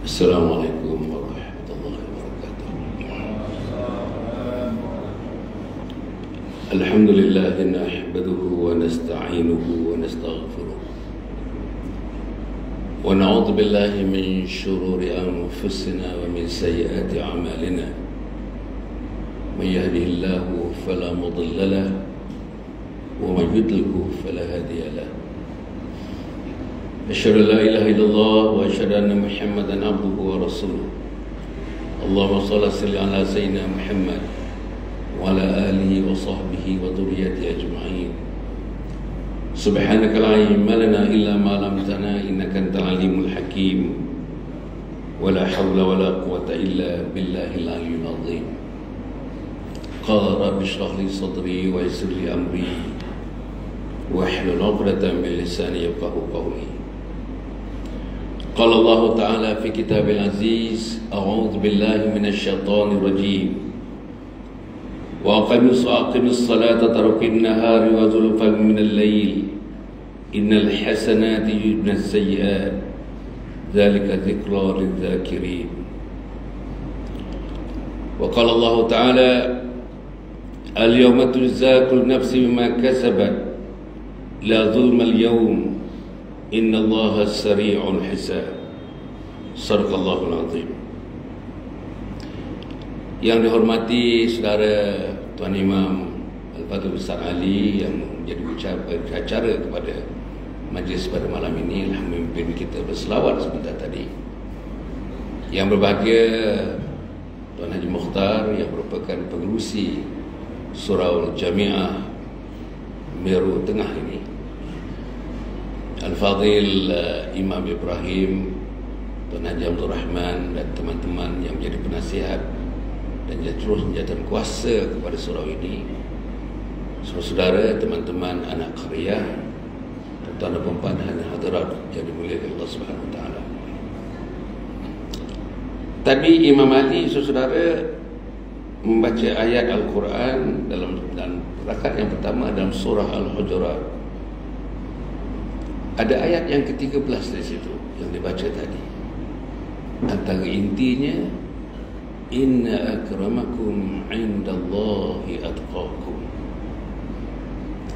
Assalamualaikum warahmatullahi wabarakatuh. Alhamdulillah nahmaduhu wa nasta'inuhu wa nastaghfiruh wa na'udzu billahi min shururi anfusina wa min sayyiati a'malina. May yahdihillahu fala mudilla lahu wa may yudlilhu fala hadiya lahu. Asyhadu an la ilaha illallah wa asyhadu anna Muhammadan abduhu wa rasuluh. Allahumma shalli ala sayyidina Muhammad wa ala alihi wa sahbihi wa dhurriyyatihi ajma'in. Subhanaka la ilma lana illa ma 'allamtana innaka antal alimul hakim. Wa la hawla wa la quwwata illa billahil aliyyil azim. Qala rabbi shrah li sadri wa yassir li amri wahlul 'uqdatam min lisani yafqahu qawli. قال الله تعالى في كتاب العزيز أعوذ بالله من الشيطان الرجيم وأقم الصلاة طرف النهار وزلفا من الليل إن الحسنات يذهبن السيئات ذلك ذكرى للذاكرين. وقال الله تعالى اليوم تجزى كل نفس بما كسبت لا ظلم اليوم Inna Allah sari'ul hisab. Sadaqallahul azim. Yang dihormati saudara Tuan Imam Al-Fadhil Besar Ali yang menjadi acara kepada majlis pada malam ini, telah memimpin kita berselawat sebentar tadi. Yang berbahagia Tuan Haji Mukhtar yang merupakan pengerusi Surau Jamiah Meru Tengah ini, Al-Fadhil Imam Ibrahim, Tuan Haji Abdul Rahman dan teman-teman yang menjadi penasihat dan terus menjadikan kuasa kepada surau ini, saudara, teman-teman anak karya, tuan dan puan dan hadirat yang dimuliakan Allah Subhanahu Wa Taala. Tadi Imam Ali, saudara, membaca ayat Al-Quran dalam rakaat yang pertama dalam surah Al-Hujurat. Ada ayat yang ke-13 di situ yang dibaca tadi. Antara intinya, inna akramakum indallahi atqakum.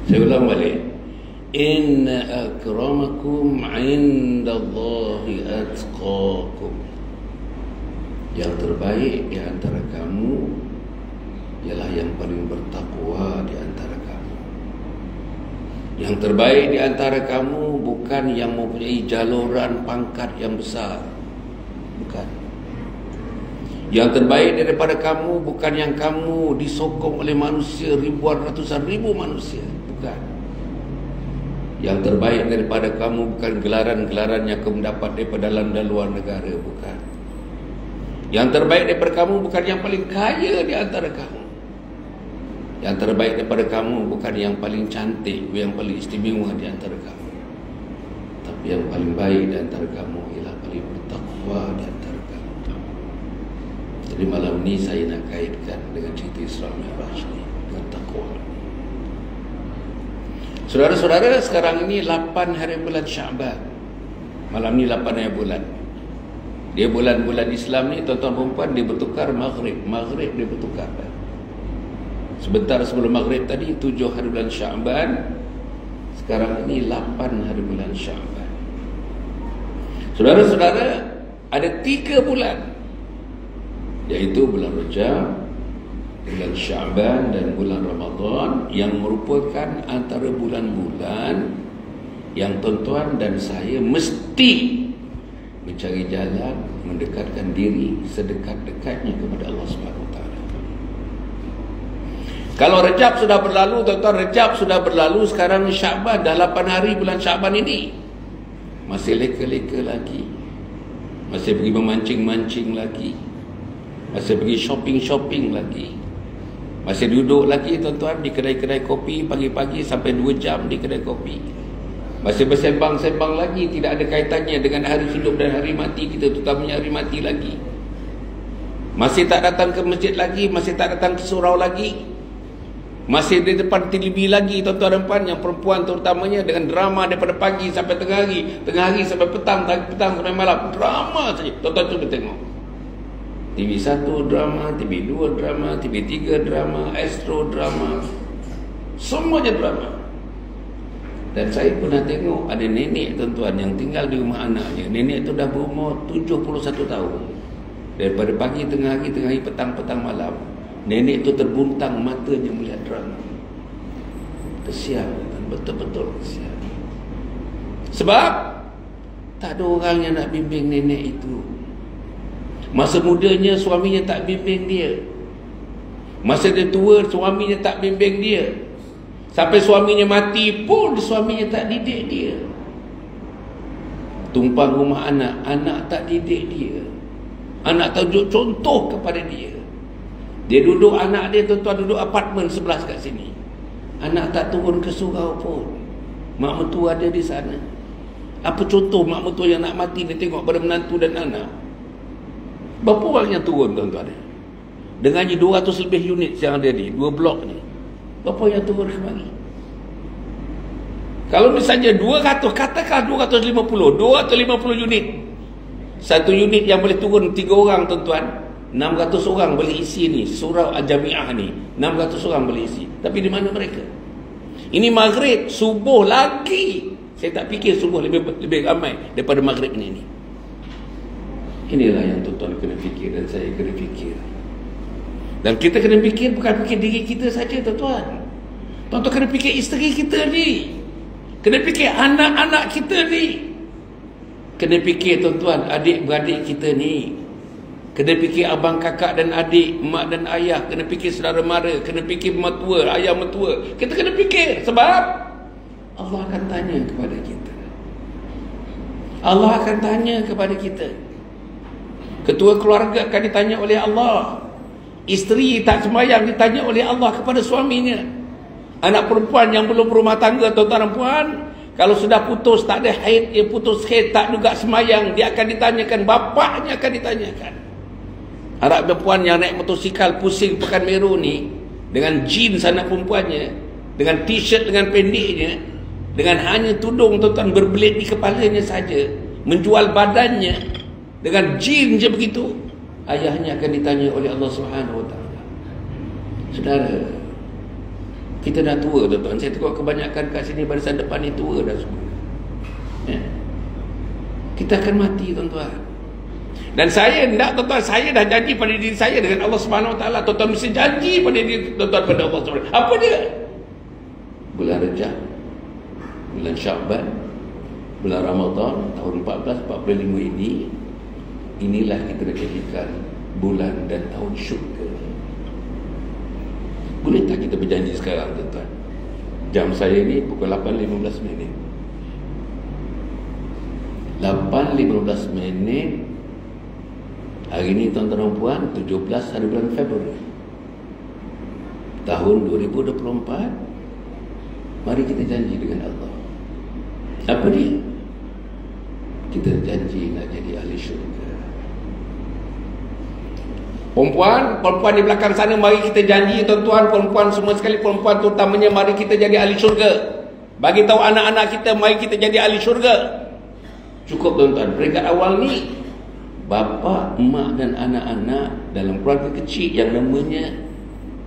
Saya ulang balik. Inna akramakum indallahi atqakum. Yang terbaik di antara kamu ialah yang paling bertakwa di antara kamu. Yang terbaik di antara kamu bukan yang mempunyai jaluran pangkat yang besar. Bukan. Yang terbaik daripada kamu bukan yang kamu disokong oleh manusia, ribuan, ratusan ribu manusia. Bukan. Yang terbaik daripada kamu bukan gelaran-gelaran yang kamu dapat daripada dalam dan luar negara. Bukan. Yang terbaik daripada kamu bukan yang paling kaya di antara kamu. Yang terbaik daripada kamu bukan yang paling cantik, yang paling istimewa di antara kamu, tapi yang paling baik di antara kamu ialah paling bertakwa di antara kamu. Jadi malam ini saya nak kaitkan dengan cerita Isra Mi'raj ini, dengan takwa. Saudara-saudara, sekarang ini 8 hari bulan Syaban. Malam ni 8 hari bulan. Dia bulan-bulan Islam ni, tuan-tuan perempuan, dia bertukar maghrib dia bertukar. Sebentar sebelum maghrib tadi 7 hari bulan Syaban. Sekarang ini 8 hari bulan Syaban. Saudara-saudara, ada 3 bulan, iaitu bulan Rajab, bulan Syaban dan bulan Ramadan, yang merupakan antara bulan-bulan yang tuan-tuan dan saya mesti mencari jalan mendekatkan diri sedekat-dekatnya kepada Allah Subhanahu Wa Taala. Kalau Rejab sudah berlalu, tuan-tuan, Rejab sudah berlalu, sekarang Syaban, dah 8 hari bulan Syaban ini. Masih leka-leka lagi. Masih pergi memancing-mancing lagi. Masih pergi shopping-shopping lagi. Masih duduk lagi, tuan-tuan, di kedai-kedai kopi pagi-pagi sampai 2 jam di kedai kopi. Masih bersembang-sembang lagi, tidak ada kaitannya dengan hari hidup dan hari mati kita, terutamanya hari mati lagi. Masih tak datang ke masjid lagi, masih tak datang ke surau lagi. Masih di depan TV lagi tuan-tuan dan puan, yang perempuan terutamanya, dengan drama daripada pagi sampai tengah hari sampai petang sampai malam, drama saja. Tuan-tuan cuba tengok. TV1 drama, TV2 drama, TV3 drama, Astro drama, semuanya drama. Dan saya pernah tengok ada nenek tuan-tuan yang tinggal di rumah anaknya. Nenek itu dah berumur 71 tahun. Daripada pagi, tengah hari, petang malam, nenek itu terbuntang matanya melihat drama. Kesian, betul-betul kesian. Sebab tak ada orang yang nak bimbing nenek itu. Masa mudanya suaminya tak bimbing dia. Masa dia tua suaminya tak bimbing dia. Sampai suaminya mati pun suaminya tak didik dia. Tumpang rumah anak, anak tak didik dia. Anak tunjuk contoh kepada dia. Dia duduk, anak dia tuan-tuan duduk apartmen sebelah kat sini. Anak tak turun ke surau pun. Mak mertua ada di sana. Apa contoh mak mertua yang nak mati dia tengok pada menantu dan anak? Berapa orang yang turun tuan-tuan? Dengannya 200 lebih unit yang ada di 2 blok ni. Berapa yang turun kemari? Kalau misalnya 200, katakan 250 unit. Satu unit yang boleh turun 3 orang tuan-tuan, 600 orang boleh isi ni, surau Al-Jami'ah ni 600 orang boleh isi. Tapi di mana mereka? Ini maghrib, subuh lagi. Saya tak fikir subuh lebih ramai daripada maghrib ni. Inilah yang tuan-tuan kena fikir dan saya kena fikir. Dan kita kena fikir, bukan fikir diri kita saja tuan-tuan. Tuan-tuan kena fikir isteri kita ni. Kena fikir anak-anak kita ni. Kena fikir tuan-tuan adik-beradik kita ni. Kena fikir abang kakak dan adik, mak dan ayah. Kena fikir saudara mara. Kena fikir mertua, ayah mertua. Kita kena fikir sebab Allah akan tanya kepada kita. Allah akan tanya kepada kita. Ketua keluarga akan ditanya oleh Allah. Isteri tak sembahyang ditanya oleh Allah kepada suaminya. Anak perempuan yang belum berumah tangga tuan-tuan dan puan, kalau sudah putus, tak ada haid, dia putus haid, tak juga sembahyang, dia akan ditanyakan, bapaknya akan ditanyakan. Anak perempuan yang naik motosikal pusing Pekanbaru ni, dengan jeans anak perempuannya, dengan t-shirt dengan pendeknya, dengan hanya tudung tuan-tuan berbelit di kepalanya saja, menjual badannya dengan jeans je begitu, ayahnya akan ditanya oleh Allah Subhanahu Wa Taala. Saudara, kita dah tua tuan-tuan. Saya tengok kebanyakan kat sini barisan depan ni tua dah semua. Kita akan mati tuan-tuan. Dan saya hendak tuan-tuan, saya dah janji pada diri saya dengan Allah Subhanahu Wa Taala. Tuan-tuan mesti janji pada diri tuan-tuan pada Allah Subhanahu Wa Taala. Apa dia? Bulan Rejab, bulan Syaban, bulan Ramadan tahun 1445 ini, inilah kita nak jadikan bulan dan tahun syurga. Boleh tak kita berjanji sekarang tuan-tuan? Jam saya ni pukul 8.15 minit. 8.15 minit. Hari ni tuan-tuan dan puan, 17 hari bulan Februari tahun 2024. Mari kita janji dengan Allah. Apa dia? Kita janji nak jadi ahli syurga. Perempuan di belakang sana, mari kita janji tuan-tuan, perempuan semua sekali, perempuan terutamanya, mari kita jadi ahli syurga. Bagi tahu anak-anak kita, mari kita jadi ahli syurga. Cukup tuan-tuan, peringkat awal ni, bapa, emak dan anak-anak dalam keluarga kecil yang namanya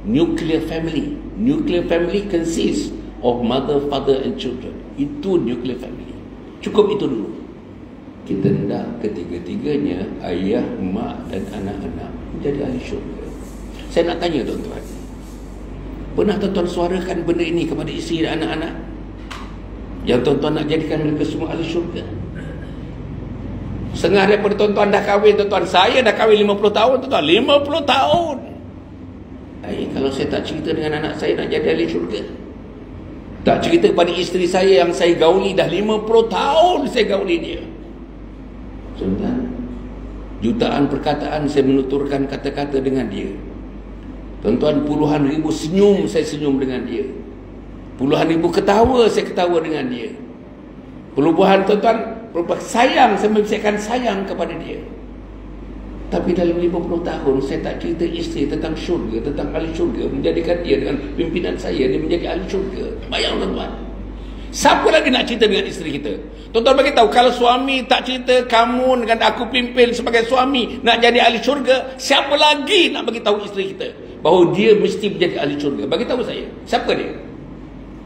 nuclear family. Nuclear family consists of mother, father and children. Itu nuclear family. Cukup itu dulu. Kita hendak ketiga-tiganya, ayah, mak dan anak-anak jadi ahli syurga. Saya nak tanya tuan-tuan, pernah tuan-tuan suarakan benda ini kepada isteri dan anak-anak? Yang tuan-tuan nak jadikan mereka semua ahli syurga? Setengah daripada tuan-tuan dah kahwin tuan-tuan. Saya dah kahwin 50 tahun tuan-tuan. 50 tahun. Kalau saya tak cerita dengan anak saya nak jadi ahli syurga, tak cerita kepada isteri saya yang saya gauli dah 50 tahun saya gauli dia, sebentar, jutaan perkataan saya menuturkan kata-kata dengan dia. Tuan-tuan, puluhan ribu senyum saya senyum dengan dia. Puluhan ribu ketawa saya ketawa dengan dia. Puluhan tuan-tuan, sayang saya membisikkan sayang kepada dia. Tapi dalam 50 tahun saya tak cerita isteri tentang syurga, tentang ahli syurga, menjadikan dia dengan pimpinan saya, dia menjadi ahli syurga. Bayang tuan-tuan, siapa lagi nak cerita dengan isteri kita? Tuan-tuan bagi tahu, kalau suami tak cerita kamu dengan aku pimpin sebagai suami nak jadi ahli syurga, siapa lagi nak bagi tahu isteri kita bahawa dia mesti menjadi ahli syurga? Bagi tahu saya, siapa dia?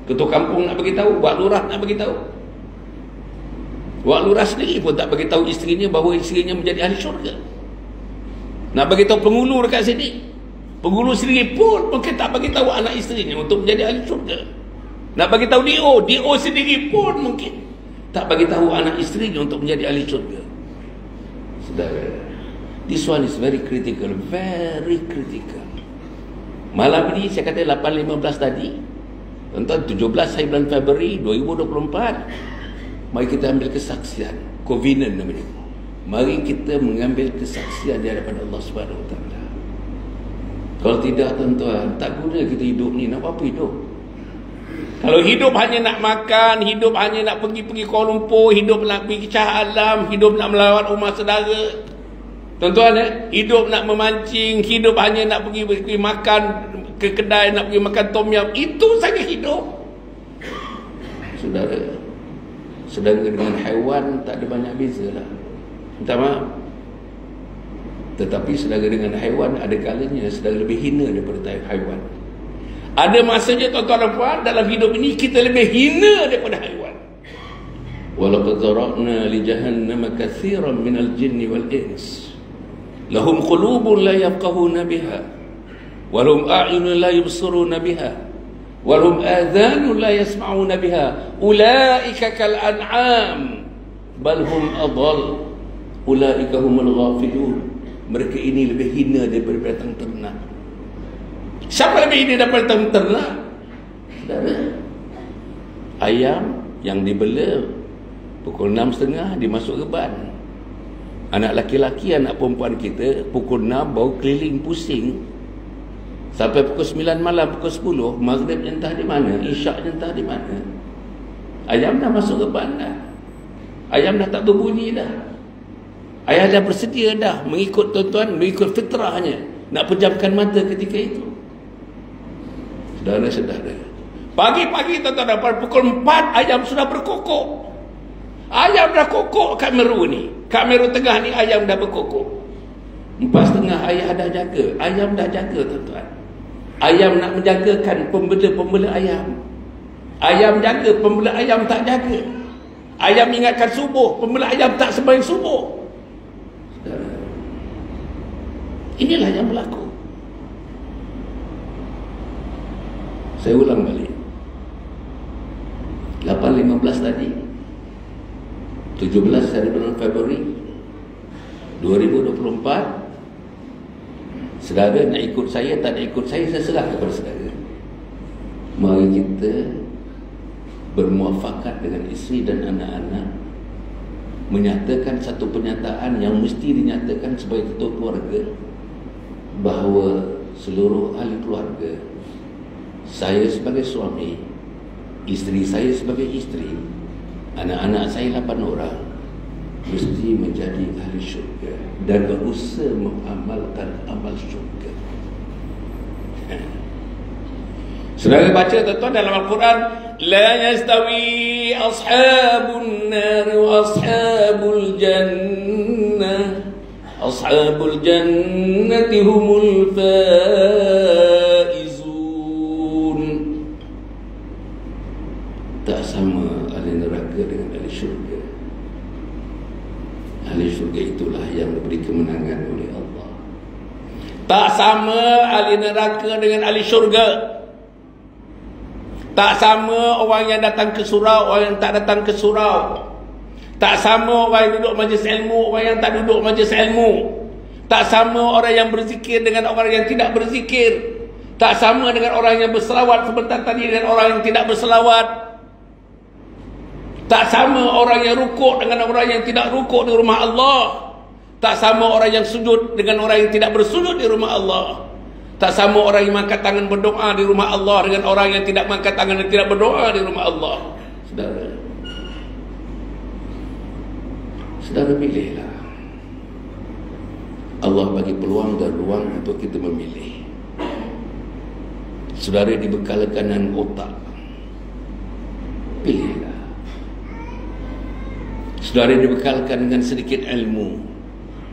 Ketua kampung nak bagi tahu, wak lurah nak bagi tahu. Wak lurah sendiri pun tak bagi tahu isterinya bahawa isterinya menjadi ahli syurga. Nak bagi tahu penghulu dekat sini, penghulu sendiri pun mungkin tak bagi tahu anak isterinya untuk menjadi ahli syurga. Nak bagi tahu DO sendiri pun mungkin tak bagi tahu anak isterinya untuk menjadi ahli syurga. Saudara, this one is very critical, very critical. Malam ini saya kata 8.15 tadi, tentang 17 hari bulan Februari 2024, mari kita ambil kesaksian, covenant namanya. Mari kita mengambil kesaksian di hadapan Allah Subhanahu Wa Taala. Kalau tidak, tuan-tuan, tak guna kita hidup ni. Nak apa hidup? Kalau hidup hanya nak makan, hidup hanya nak pergi Kuala Lumpur, hidup nak pergi Shah Alam, hidup nak melawat rumah saudara, tuan-tuan, hidup nak memancing, hidup hanya nak pergi makan ke kedai, nak pergi makan tom yum, itu saja hidup. Saudara, sedangkan dengan haiwan tak ada banyak beza lah. Minta maaf, tetapi sedara dengan haiwan ada kalanya sedara lebih hina daripada haiwan. Ada masanya, tuan-tuan dan puan, dalam hidup ini kita lebih hina daripada haiwan. Walaqad zara'na li jahannama katsiran minal jinni wal ins lahum qulubun la yafqahuna biha wa lahum a'yunun la yubsiruna biha wa lahum adhanun la yasma'una biha ulaika kal an'am bal hum adall ulaika humul ghafilun. Mereka ini lebih hina daripada binatang ternak. Siapa lebih hina daripada binatang ternak? Saudara, ayam yang dibela pukul 6.30 dimasuk reban. Anak laki-laki, anak perempuan kita pukul 6 baru keliling pusing sampai pukul 9 malam, pukul 10 maghrib entah di mana, isyak entah di mana. Ayam dah masuk reban dah. Ayam dah tak berbunyi dah. Ayah dah bersedia dah mengikut, tuan-tuan, mengikut fitrahnya, nak pejamkan mata ketika itu. Saudara-saudara, pagi-pagi, tuan-tuan, pada pukul 4 ayam sudah berkokok. Ayam dah kokok kat Meru ni, kat Meru Tengah ni ayam dah berkokok. 4.30 ayah dah jaga, ayam dah jaga, tuan-tuan. Ayam nak menjagakan pembela ayam. Ayam jaga, pembela ayam tak jaga. Ayam ingatkan subuh, pembela ayam tak sembahyang subuh. Inilah yang berlaku. Saya ulang balik, 8.15 tadi, 17 hari bulan Februari 2024. Saudara nak ikut saya, tak nak ikut saya serah kepada saudara. Mari kita bermuafakat dengan isteri dan anak-anak, menyatakan satu pernyataan yang mesti dinyatakan sebagai ketua keluarga, bahawa seluruh ahli keluarga, saya sebagai suami, isteri saya sebagai isteri, anak-anak saya 8 orang, mesti menjadi ahli syurga dan berusaha mengamalkan amal syurga. Saudara baca, tuan-tuan, dalam Al-Quran, la yastawi ashabun nar wa ashabul jannah ashabul jannati humul faizun. Tak sama ahli neraka dengan ahli syurga. Ahli syurga itulah yang diberi kemenangan oleh Allah. Tak sama ahli neraka dengan ahli syurga. Tak sama orang yang datang ke surau, orang yang tak datang ke surau. Tak sama orang yang duduk majlis ilmu, orang yang tak duduk majlis ilmu. Tak sama orang yang berzikir dengan orang yang tidak berzikir. Tak sama dengan orang yang berselawat sebentar tadi dengan orang yang tidak berselawat. Tak sama orang yang rukuk dengan orang yang tidak rukuk di rumah Allah. Tak sama orang yang sujud dengan orang yang tidak bersujud di rumah Allah. Tak sama orang yang mengangkat tangan berdoa di rumah Allah dengan orang yang tidak mengangkat tangan dan tidak berdoa di rumah Allah. Saudara pilihlah. Allah bagi peluang dan ruang untuk kita memilih. Saudara dibekalkan dengan otak, pilihlah. Saudara dibekalkan dengan sedikit ilmu,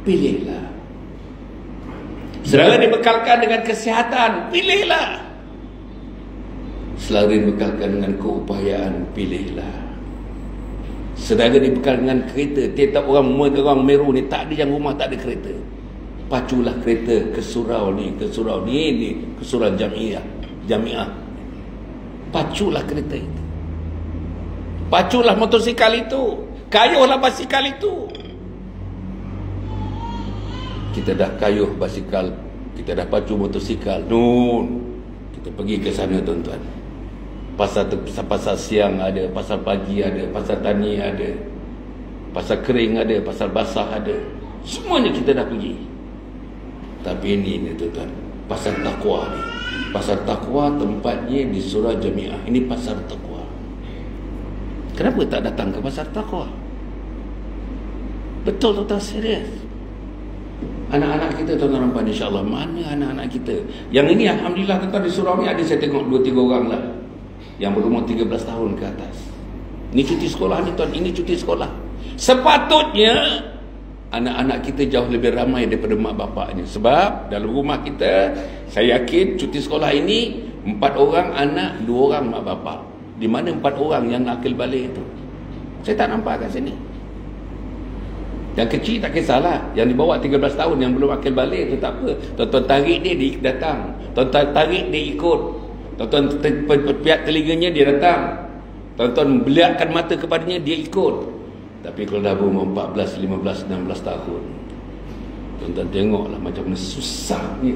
pilihlah. Saudara dibekalkan dengan kesihatan, pilihlah. Saudara dibekalkan dengan keupayaan, pilihlah. Saudara dibekalkan dengan kereta. Tiap orang Meru ni tak ada yang rumah tak ada kereta. Paculah kereta ke surau ni, ke surau ni, ke surau jamiah. Paculah kereta itu. Paculah motosikal itu. Kayuhlah basikal itu. Kita dah kayuh basikal, kita dah pacu motosikal. Kita pergi ke sana tuan-tuan. Pasar siang ada, pasar pagi ada, pasar tani ada, pasar kering ada, pasar basah ada. Semuanya kita dah pergi. Tapi ini tuan-tuan, pasar takwa ni. Pasar takwa tempatnya di surau jamiah. Ini pasar takwa. Kenapa tak datang ke pasar takwa? Betul tuan-tuan, serius. Anak-anak kita tuan-tuan rampan, insyaAllah. Mana anak-anak kita? Yang ini alhamdulillah tuan-tuan di surau ni ada, saya tengok 2-3 orang lah yang berumur 13 tahun ke atas. Ini cuti sekolah ni tuan, ini cuti sekolah. Sepatutnya anak-anak kita jauh lebih ramai daripada mak bapaknya. Sebab dalam rumah kita, saya yakin cuti sekolah ini 4 orang anak, 2 orang mak bapak. Di mana 4 orang yang nak akil balik itu? Saya tak nampak kat sini. Yang kecil tak kisahlah, yang di bawah 13 tahun yang belum akil balik itu tak apa. Tuan-tuan tarik dia datang. Tuan-tuan tarik dia ikut. Tuan-tuan piat telinganya dia datang. Tuan-tuan beliakkan mata kepadanya dia ikut. Tapi kalau dah berumur 14, 15, 16 tahun, tuan-tuan tengoklah macam mana susahnya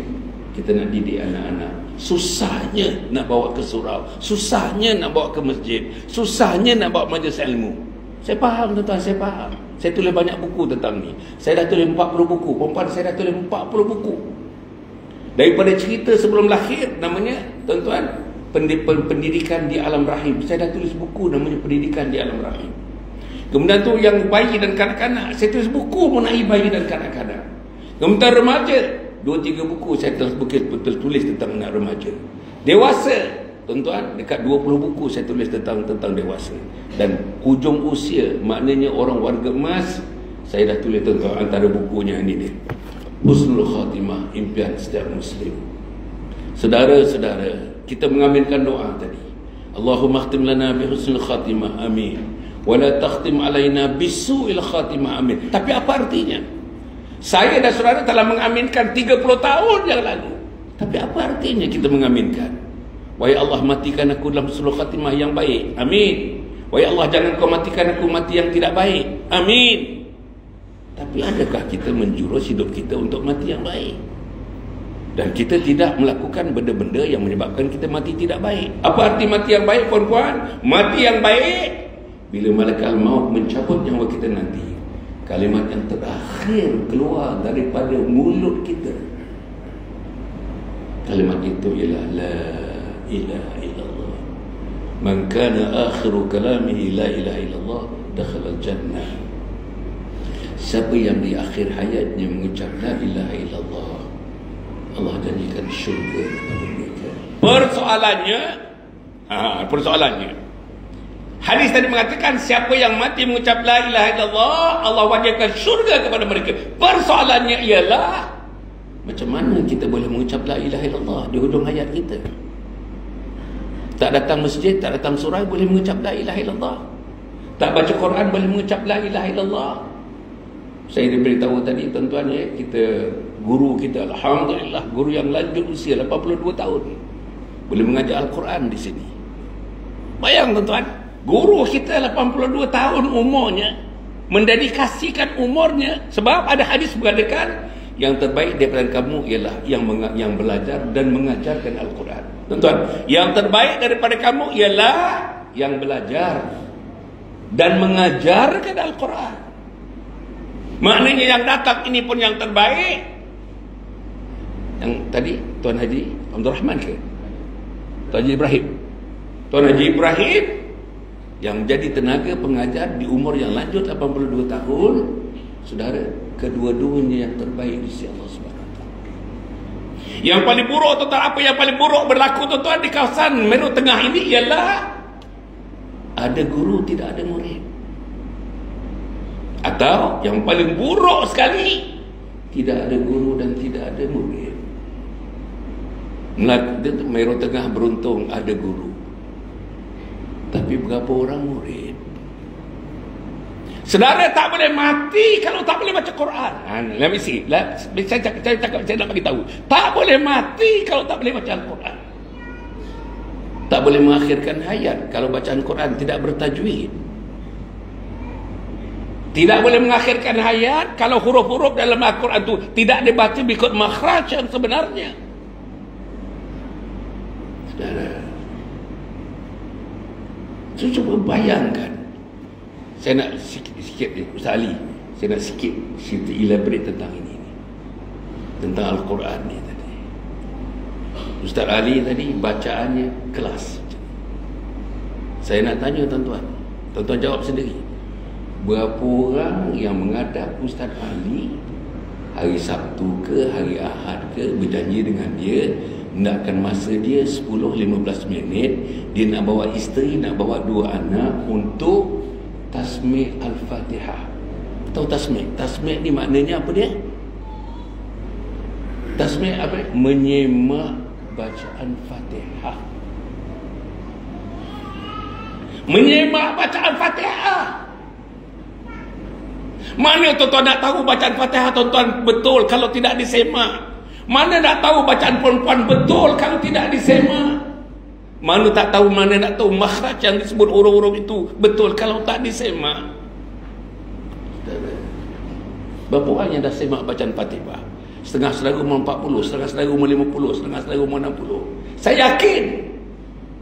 kita nak didik anak-anak. Susahnya nak bawa ke surau, susahnya nak bawa ke masjid, susahnya nak bawa majlis ilmu. Saya faham tuan-tuan, saya faham. Saya tulis banyak buku tentang ni. Saya dah tulis 40 buku. Perempuan saya dah tulis 40 buku. Daripada cerita sebelum lahir, namanya tuan-tuan, pendidikan di alam rahim. Saya dah tulis buku namanya pendidikan di alam rahim. Kemudian tu yang bayi dan kanak-kanak, saya tulis buku mengenai bayi dan kanak-kanak. Kemudian remaja, 2-3 buku saya tulis tentang anak remaja. Dewasa, tuan-tuan, dekat 20 buku saya tulis tentang dewasa. Dan hujung usia, maknanya orang warga emas, saya dah tulis tuan-tuan antara bukunya ini dia. Husnul Khatimah, impian setiap Muslim. Saudara-saudara, kita mengaminkan doa tadi. Allahumma khtim lana bi husnul khatimah, amin. Wala takhtim alaina bisu'il khatimah, amin. Tapi apa artinya? Saya dan saudara telah mengaminkan 30 tahun yang lalu. Tapi apa artinya kita mengaminkan? Wahai Allah, matikan aku dalam husnul khatimah yang baik, amin. Wahai Allah, jangan kau matikan aku mati yang tidak baik, amin. Tapi adakah kita menjurus hidup kita untuk mati yang baik? Dan kita tidak melakukan benda-benda yang menyebabkan kita mati tidak baik. Apa arti mati yang baik, puan-puan? Mati yang baik bila malaikat maut mencabut nyawa kita nanti, kalimat yang terakhir keluar daripada mulut kita, kalimat itu ialah la ilaha illallah. Man kana akhiru kalamihi la ilaha illallah dakhala al-jannah. Siapa yang di akhir hayatnya mengucap la ilaha illallah, Allah janjikan syurga kepada mereka. Persoalannya, hadis tadi mengatakan siapa yang mati mengucap la ilaha illallah, Allah wajibkan syurga kepada mereka. Persoalannya ialah, macam mana kita boleh mengucap la ilaha illallah di hujung hayat kita? Tak datang masjid, tak datang surau boleh mengucap la ilaha illallah. Tak baca Quran boleh mengucap la ilaha illallah. Saya diberitahu tadi tuan-tuan ya, guru kita alhamdulillah, guru yang lanjut usia 82 tahun boleh mengajar Al-Quran di sini. Bayang tuan-tuan, guru kita 82 tahun umurnya, mendedikasikan umurnya, sebab ada hadis mengatakan yang terbaik daripada kamu ialah yang belajar dan mengajarkan Al-Quran. Tuan-tuan, yang terbaik daripada kamu ialah yang belajar dan mengajarkan Al-Quran. Maknanya yang datang ini pun yang terbaik. Yang tadi Tuan Haji Abdul Rahman ke? Tuan Haji Ibrahim. Tuan Haji Ibrahim yang jadi tenaga pengajar di umur yang lanjut 82 tahun. Saudara, kedua-duanya yang terbaik di sisi Allah Subhanahu wa taala. Yang paling buruk tuan-tuan, apa yang paling buruk berlaku tuan-tuan di kawasan Meru Tengah ini ialah ada guru tidak ada murid. Atau yang paling buruk sekali, tidak ada guru dan tidak ada murid. Meru Tengah beruntung ada guru, tapi berapa orang murid? Saudara tak boleh mati kalau tak boleh baca Quran. Let me see. Saya nak bagi tahu. Tak boleh mati kalau tak boleh baca Al-Quran. Tak boleh mengakhirkan hayat kalau bacaan Quran tidak bertajwid. Tidak boleh mengakhirkan hayat kalau huruf-huruf dalam Al-Quran itu tidak dibaca mengikut makhraj yang sebenarnya. Saudara, cuba bayangkan. Saya nak sikit Ustaz Ali, saya nak sikit elaborate tentang ini, tentang Al-Quran ni tadi. Ustaz Ali tadi bacaannya kelas. Saya nak tanya tuan-tuan, tuan-tuan jawab sendiri. Berapa orang yang menghadap Ustaz Ali hari Sabtu ke hari Ahad ke, berjanji dengan dia hendakkan masa dia 10-15 minit, dia nak bawa isteri, nak bawa 2 anak untuk tasmi' Al-Fatihah. Tahu tasmi'? Tasmi' ni maknanya apa dia? Tasmi' apa? Menyemak bacaan Fatihah. Menyemak bacaan Fatihah. Mana tuan-tuan nak tahu bacaan Fatihah tuan-tuan betul kalau tidak disemak? Mana nak tahu bacaan perempuan betul kalau tidak disemak? Mana tak tahu, mana nak tahu makhraj yang disebut huruf-huruf itu betul kalau tak disemak? Berapa orang yang dah semak bacaan Fatihah? Setengah saudara umur 40, setengah saudara umur 50, setengah saudara umur 60. Saya yakin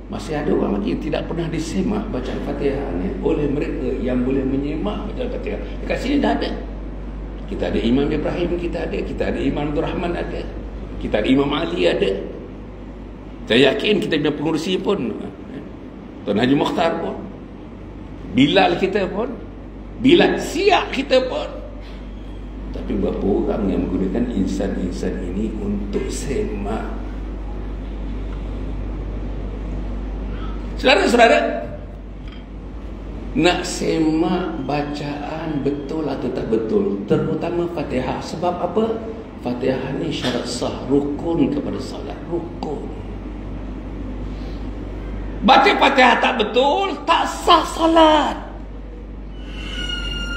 masih ada orang lagi tidak pernah disemak bacaan Fatihah ni oleh mereka yang boleh menyemak bacaan Fatihah. Dekat sini dah ada. Kita ada Imam Ibrahim, kita ada Imam Abdul Rahman ada, kita ada Imam Ali ada. Saya yakin kita punya pengurusi pun, Tuan Haji Mukhtar pun, Bilal kita pun, Bilal Siak kita pun. Tapi berapa orang yang menggunakan insan-insan ini untuk semak? Saudara-saudara, nak semak bacaan betul atau tak betul, terutama Fatihah. Sebab apa? Fatihah ni syarat sah, rukun kepada salat, rukun. Baca Fatihah tak betul, tak sah salat.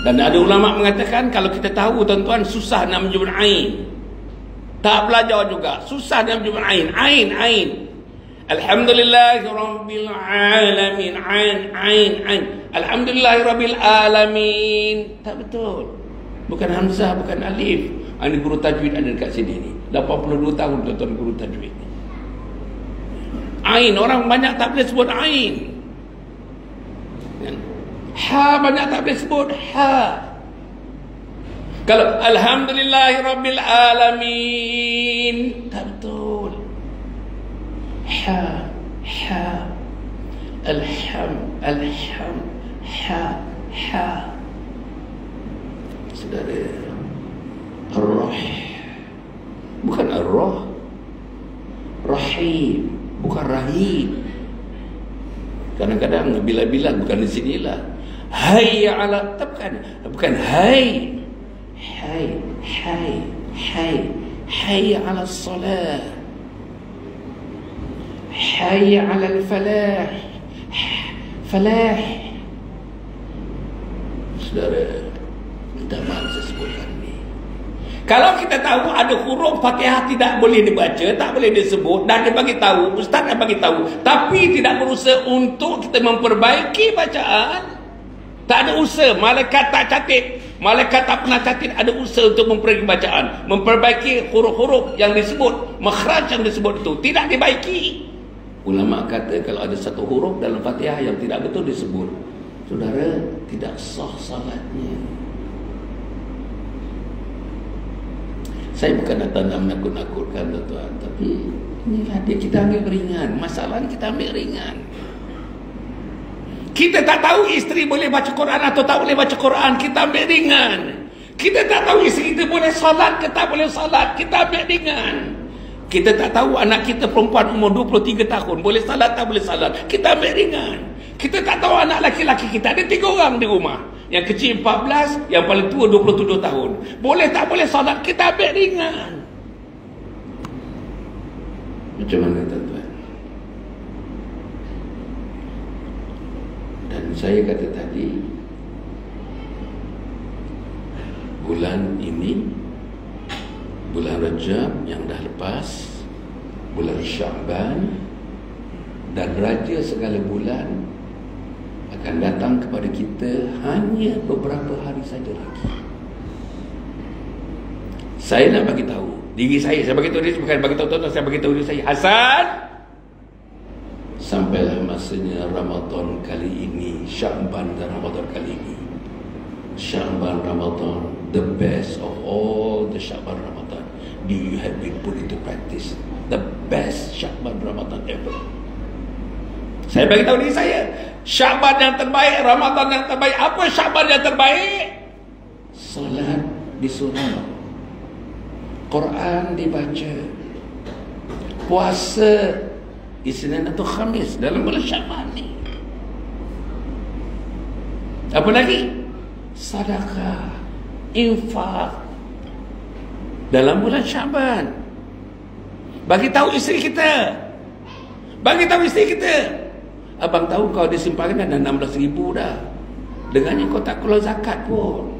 Dan ada ulama mengatakan kalau kita tahu tuan-tuan susah nak menyebut ain, tak belajar juga susah nak menyebut ain. Ain Alhamdulillahirabbil alamin, ain Alhamdulillahirabbil alamin, tak betul. Bukan hamzah, bukan alif. Ini guru tajwid ada dekat sini ni. 82 tahun tuan-tuan guru tajwid. Ain, orang banyak tak boleh sebut ain. Ha, banyak tak boleh sebut ha. Kalau Alhamdulillahirabbil alamin, tak betul. Ha alham ha. Saudara, ar-rah bukan ar-rah, rahim bukan rahim. Kadang-kadang bila-bila bukan di sinilah. Hayya ala, bukan hay ala salat, hayya ala al-falah, falah. Saudara, kita malas sebutkan ni. Kalau kita tahu ada huruf Fatihah tidak boleh dibaca, tak boleh disebut, dan dia bagi tahu, ustaz dah bagi tahu, tapi tidak berusaha untuk kita memperbaiki bacaan, tak ada usaha. Malaikat tak catat, malaikat tak pernah catat ada usaha untuk memperbaiki bacaan, memperbaiki huruf-huruf yang disebut, makhraj yang disebut itu tidak dibaiki. Ulama kata kalau ada satu huruf dalam Fatihah yang tidak betul disebut, saudara, tidak sah salatnya. Saya bukan datang nak menakut-nakutkan tuan-tuan, tapi inilah dia, kita ambil ringan. Masalah ni kita ambil ringan. Kita tak tahu isteri boleh baca Quran atau tak boleh baca Quran, kita ambil ringan. Kita tak tahu isteri kita boleh salat ke tak boleh salat, kita ambil ringan. Kita tak tahu anak kita perempuan umur 23 tahun boleh salat tak boleh salat, kita ambil ringan. Kita tak tahu anak laki-laki kita, ada 3 orang di rumah. Yang kecil 14, yang paling tua 27 tahun. Boleh tak boleh salat, kita ambil ringan. Macam mana tuan-tuan? Dan saya kata tadi, bulan ini, bulan Rajab yang dah lepas, bulan Sya'ban, dan raja segala bulan akan datang kepada kita hanya beberapa hari saja lagi. Saya nak bagi tahu diri saya bagi tahu dia, bukan bagi tahu tuan-tuan, saya bagi tahu diri saya, Hasan, sampailah masanya Ramadan kali ini, Sya'ban dan Ramadan kali ini. Sya'ban Ramadan, the best of all the Sya'ban Ramadan, you have been put into practice. The best Sya'ban Ramadan ever. Saya bagi tahu diri saya, Sya'ban yang terbaik, Ramadan yang terbaik. Apa Sya'ban yang terbaik? Salat di surau, Quran dibaca, puasa Isnin atau Khamis dalam bulan Sya'ban ni. Apa lagi? Sedekah, infak dalam bulan Sya'ban. Bagi tahu isteri kita, bagi tahu isteri kita, abang tahu kau ada simpanan dah 16,000 dah, dengannya kau tak keluar zakat pun.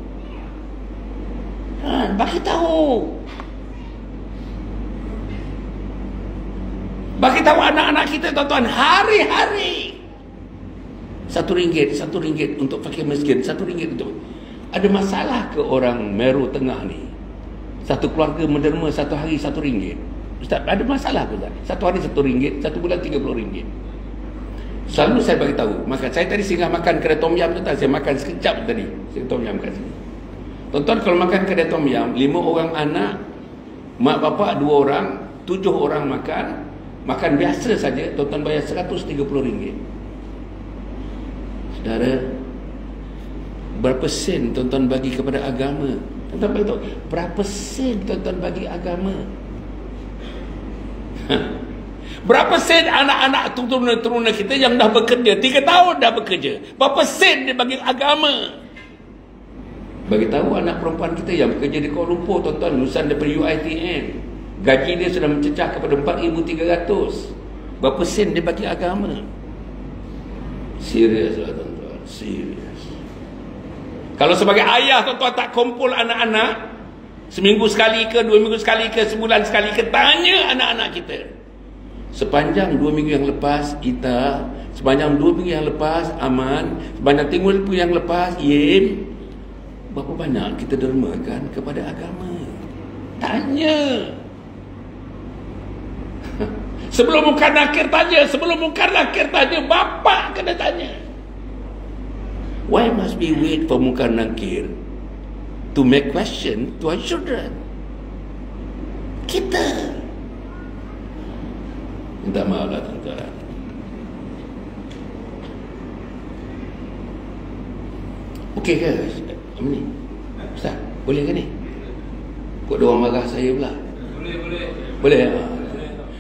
Bagi tahu. Bagi tahu anak-anak kita tuan-tuan, hari-hari RM1 untuk fakir miskin, RM1 untuk. Ada masalah ke orang Meru Tengah ni? Satu keluarga menderma satu hari RM1. Ustaz, ada masalah ke Ustaz? Satu hari RM1, satu bulan RM30. Selalu saya bagi tahu. Maka saya tadi singgah makan kedai tom yam tu, saya makan sekejap tadi. Saya tom yam kat sini. Tuan-tuan, kalau makan kedai tom yam, 5 orang anak, mak bapak 2 orang, 7 orang makan biasa saja, tuan-tuan bayar RM130. Saudara, berapa sen tuan-tuan bagi kepada agama? Tuan-tuan bagi tahu, berapa sen tuan-tuan bagi agama? Berapa sen anak-anak turun-turun kita yang dah bekerja, 3 tahun dah bekerja, berapa sen dia bagi agama? Bagi tahu anak perempuan kita yang bekerja di Kuala Lumpur, tuan-tuan, lulusan daripada UiTM, gaji dia sudah mencecah kepada 4,300. Berapa sen dia bagi agama? Serius lah tuan-tuan, serius. Kalau sebagai ayah tuan-tuan tak kumpul anak-anak, seminggu sekali ke, 2 minggu sekali ke, sebulan sekali ke, tanya anak-anak kita. Sepanjang 2 minggu yang lepas Ita, sepanjang 2 minggu yang lepas Aman, sepanjang 3 minggu yang lepas Yim, berapa banyak kita dermakan kepada agama? Tanya. Sebelum Munkar Nakir tanya, sebelum Munkar Nakir tanya, bapa kena tanya. Why must we wait for Munkar Nakir to make question to our children? Kita minta maaf lah tuan-tuan. Okey ke apa ni? Ustaz, boleh ke ni? Kok dia orang marah saya pula? Boleh.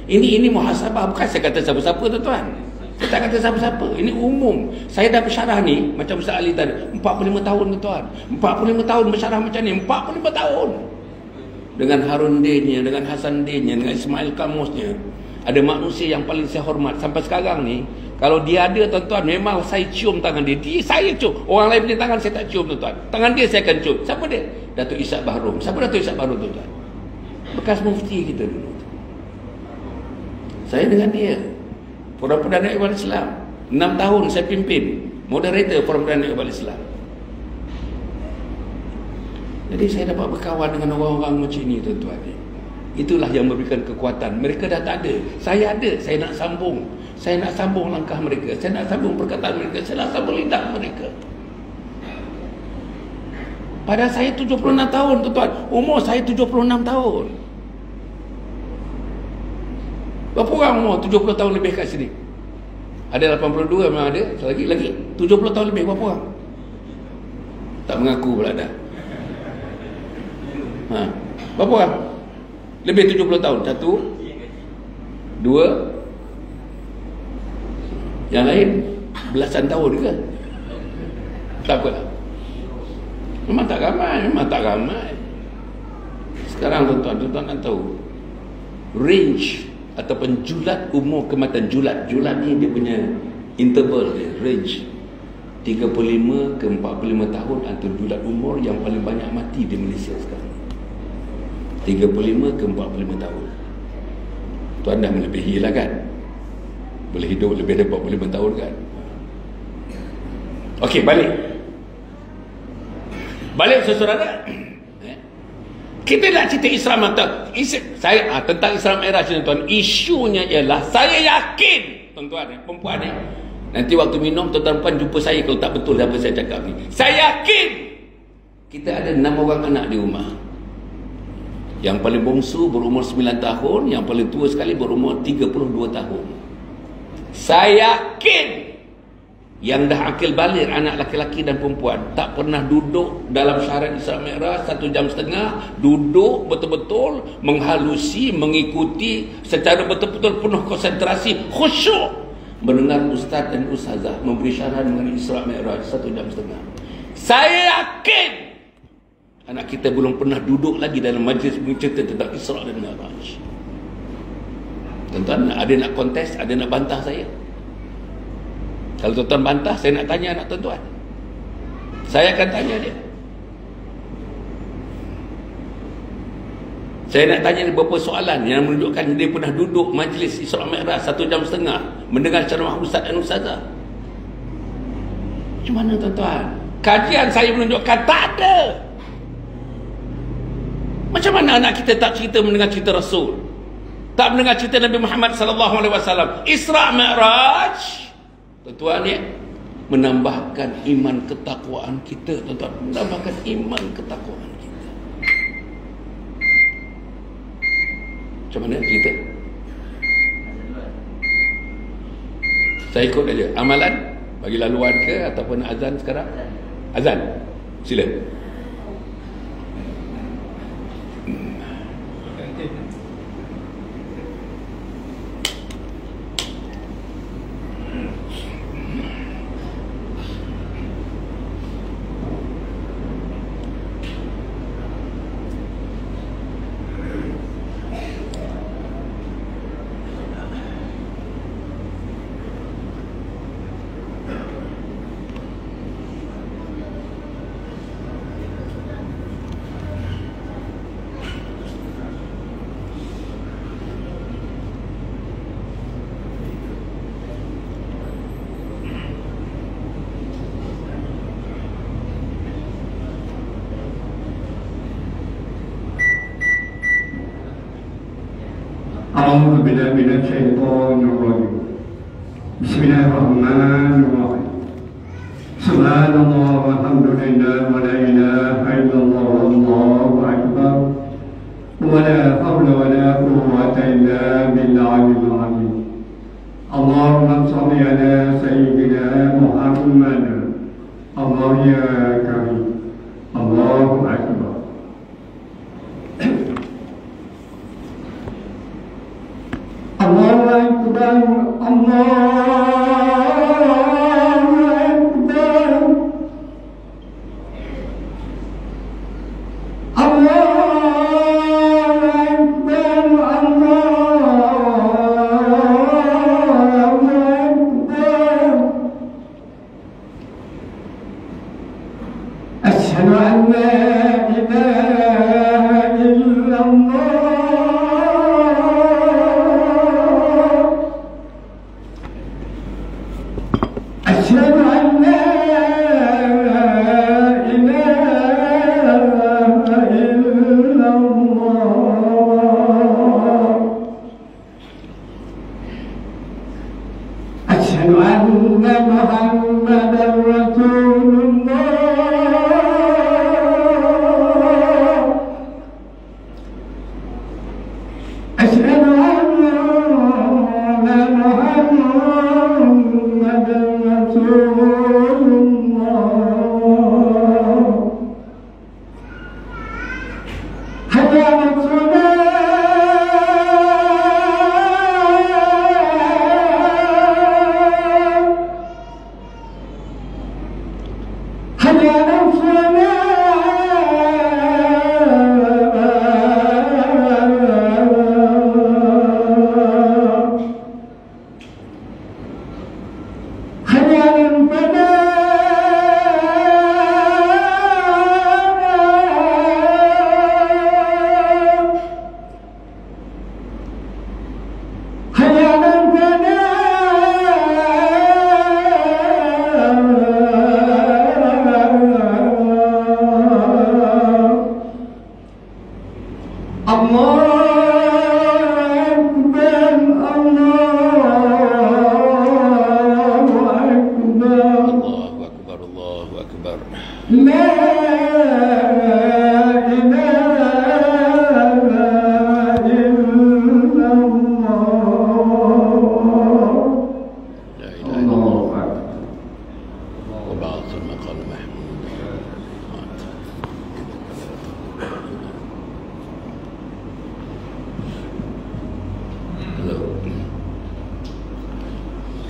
Ini muhasabah, bukan saya kata siapa-siapa tuan-tuan. Saya tak kata siapa-siapa. Ini umum. Saya dah bersyarah ni macam Ustaz Ali tadi, 45 tahun tuan-tuan. 45 tahun bersyarah macam ni, 45 tahun. Dengan Harun Dinnya, dengan Hasan Dinnya, dengan Ismail Kamusnya. Ada manusia yang paling saya hormat sampai sekarang ni. Kalau dia ada tuan-tuan, memang saya cium tangan dia. Saya cium. Orang lain punya tangan saya tak cium tuan-tuan. Tangan dia saya akan cium. Siapa dia? Datuk Ishak Bahrum. Siapa Datuk Ishak Bahrum tuan-tuan? Bekas mufti kita dulu. Saya dengan dia Forum Perdana Ihwal Islam 6 tahun saya pimpin, moderator Forum Perdana Ihwal Islam. Jadi saya dapat berkawan dengan orang-orang macam ini tuan-tuan. Itulah yang memberikan kekuatan. Mereka dah tak ada, saya ada. Saya nak sambung. Saya nak sambung langkah mereka. Saya nak sambung perkataan mereka. Saya nak sambung lidah mereka. Pada saya 76 tahun tuan-tuan. Umur saya 76 tahun. Berapa orang umur 70 tahun lebih kat sini? Ada 82 memang ada. Lagi 70 tahun lebih berapa orang? Tak mengaku pula dah. Berapa orang? Lebih 70 tahun. Satu, dua, yang lain belasan tahun ke? Takut. Memang tak ramai. Sekarang tuan-tuan kan tahu range ataupun julat umur kematian. Julat ni dia punya interval dia, range 35 ke 45 tahun antara julat umur yang paling banyak mati di Malaysia sekarang. 35 ke 45 tahun. Tuan dah melebihi lah kan? Boleh hidup lebih dari 45 tahun kan? Okey, balik saudara. Kita nak cerita Islam tentang Isra Mi'raj ni tuan. Isunya ialah saya yakin tuan-tuan perempuan ni, nanti waktu minum tuan-tuan jumpa saya kalau tak betul apa saya cakap ni. Saya yakin kita ada 6 orang anak di rumah. Yang paling bongsu berumur 9 tahun, yang paling tua sekali berumur 32 tahun. Saya yakin yang dah akil baligh anak laki-laki dan perempuan tak pernah duduk dalam syarat Isra Mi'raj 1.5 jam, duduk betul-betul menghalusi, mengikuti secara betul-betul penuh konsentrasi, khusyuk mendengar ustaz dan ustazah memberi syarahan mengenai Isra Mi'raj 1.5 jam. Saya yakin anak kita belum pernah duduk lagi dalam majlis bercerita tentang Isra dan Mi'raj. Tuan-tuan, ada nak kontes, ada nak bantah saya? Kalau tuan-tuan bantah, saya nak tanya anak tuan-tuan. Saya akan tanya dia. Saya nak tanya dia beberapa soalan yang menunjukkan dia pernah duduk majlis Isra Mi'raj 1.5 jam mendengar ceramah ustaz dan ustazah. Macam mana tuan-tuan? Kajian saya menunjukkan tak ada. Macam mana anak kita tak cerita mendengar cerita Rasul, tak mendengar cerita Nabi Muhammad sallallahu alaihi wasallam? Isra Mi'raj, tuan-tuan ya, menambahkan iman ketakwaan kita, tuan-tuan, menambahkan iman ketakwaan kita. Macam mana cerita? Saya ikut aja. Amalan bagi laluan ke ataupun azan sekarang? Azan. Sila. أعوذ بالله من الشيطان الرجيم بسم الله الرحمن الرحيم سبحان الله والحمد لله ولا إله إلا الله والله أكبر ولا حول ولا قوة إلا بالله العظيم اللهم صل على سيدنا محمد الله يا كريم الله أكبر الله أكبر الله أكبر الله أكبر الله أكبر أشهد أن لا إله إلا الله أشهد أن لا إله إلا الله أشهد أن محمدا رسول الله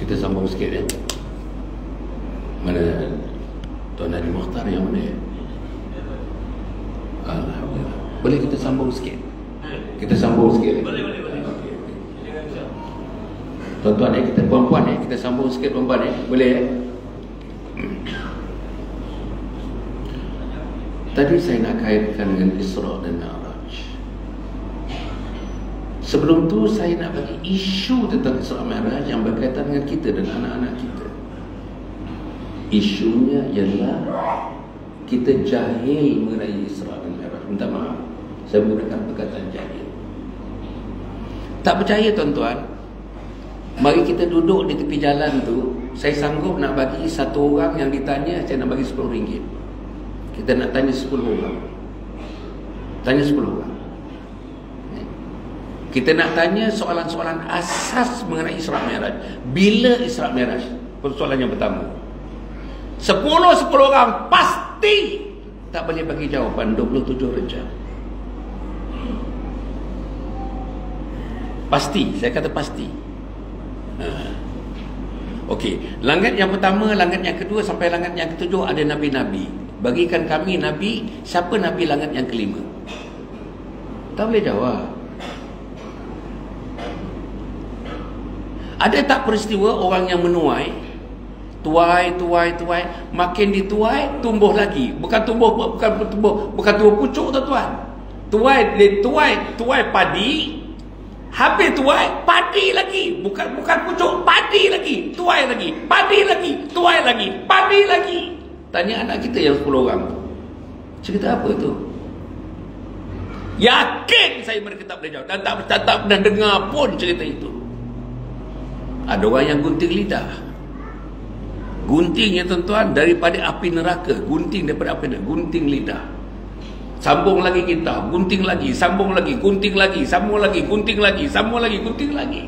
Kita sambung sikit ya. Mana Tuan Haji Mukhtar yang mana ya? Alhamdulillah. Boleh kita sambung sikit? Kita sambung sikit. Boleh. Tuan-tuan kita puan-puan kita sambung sikit puan-puan Boleh ya? Tadi saya nak kaitkan dengan Isra dan Mi'raj. Sebelum tu saya nak bagi isu tentang Isra Mi'raj yang berkaitan dengan kita dan anak-anak kita. Isunya ialah kita jahil mengenai Isra dan Mi'raj. Minta maaf, saya menggunakan perkataan jahil. Tak percaya tuan-tuan, mari kita duduk di tepi jalan tu, saya sanggup nak bagi satu orang yang ditanya, saya nak bagi RM10. Kita nak tanya 10 orang. Tanya 10 orang. Kita nak tanya soalan-soalan asas mengenai Isra Mi'raj. Bila Isra Mi'raj? Persoalan yang pertama. 10 orang pasti tak boleh bagi jawapan 27 rejam. Pasti, saya kata pasti. Okey, langit yang pertama, langit yang kedua sampai langit yang ketujuh ada nabi-nabi. Bagikan kami nabi, siapa nabi langit yang kelima? Tak boleh jawab. Ada tak peristiwa orang yang menuai, tuai, makin dituai tumbuh lagi, bukan tumbuh pucuk tuan-tuan. Tuai padi, habis tuai padi lagi, bukan pucuk, padi lagi, tuai lagi, padi lagi, tuai lagi, padi lagi. Tanya anak kita yang 10 orang tu, cerita apa tu? Yakin saya mereka tak boleh jawab, dan tak pernah dengar pun cerita itu. Ada orang yang gunting lidah. Guntingnya tuan-tuan daripada api neraka. Gunting daripada api neraka. Gunting lidah. Sambung lagi kita, gunting lagi, sambung lagi, gunting lagi, sambung lagi, gunting lagi, sambung lagi, gunting lagi.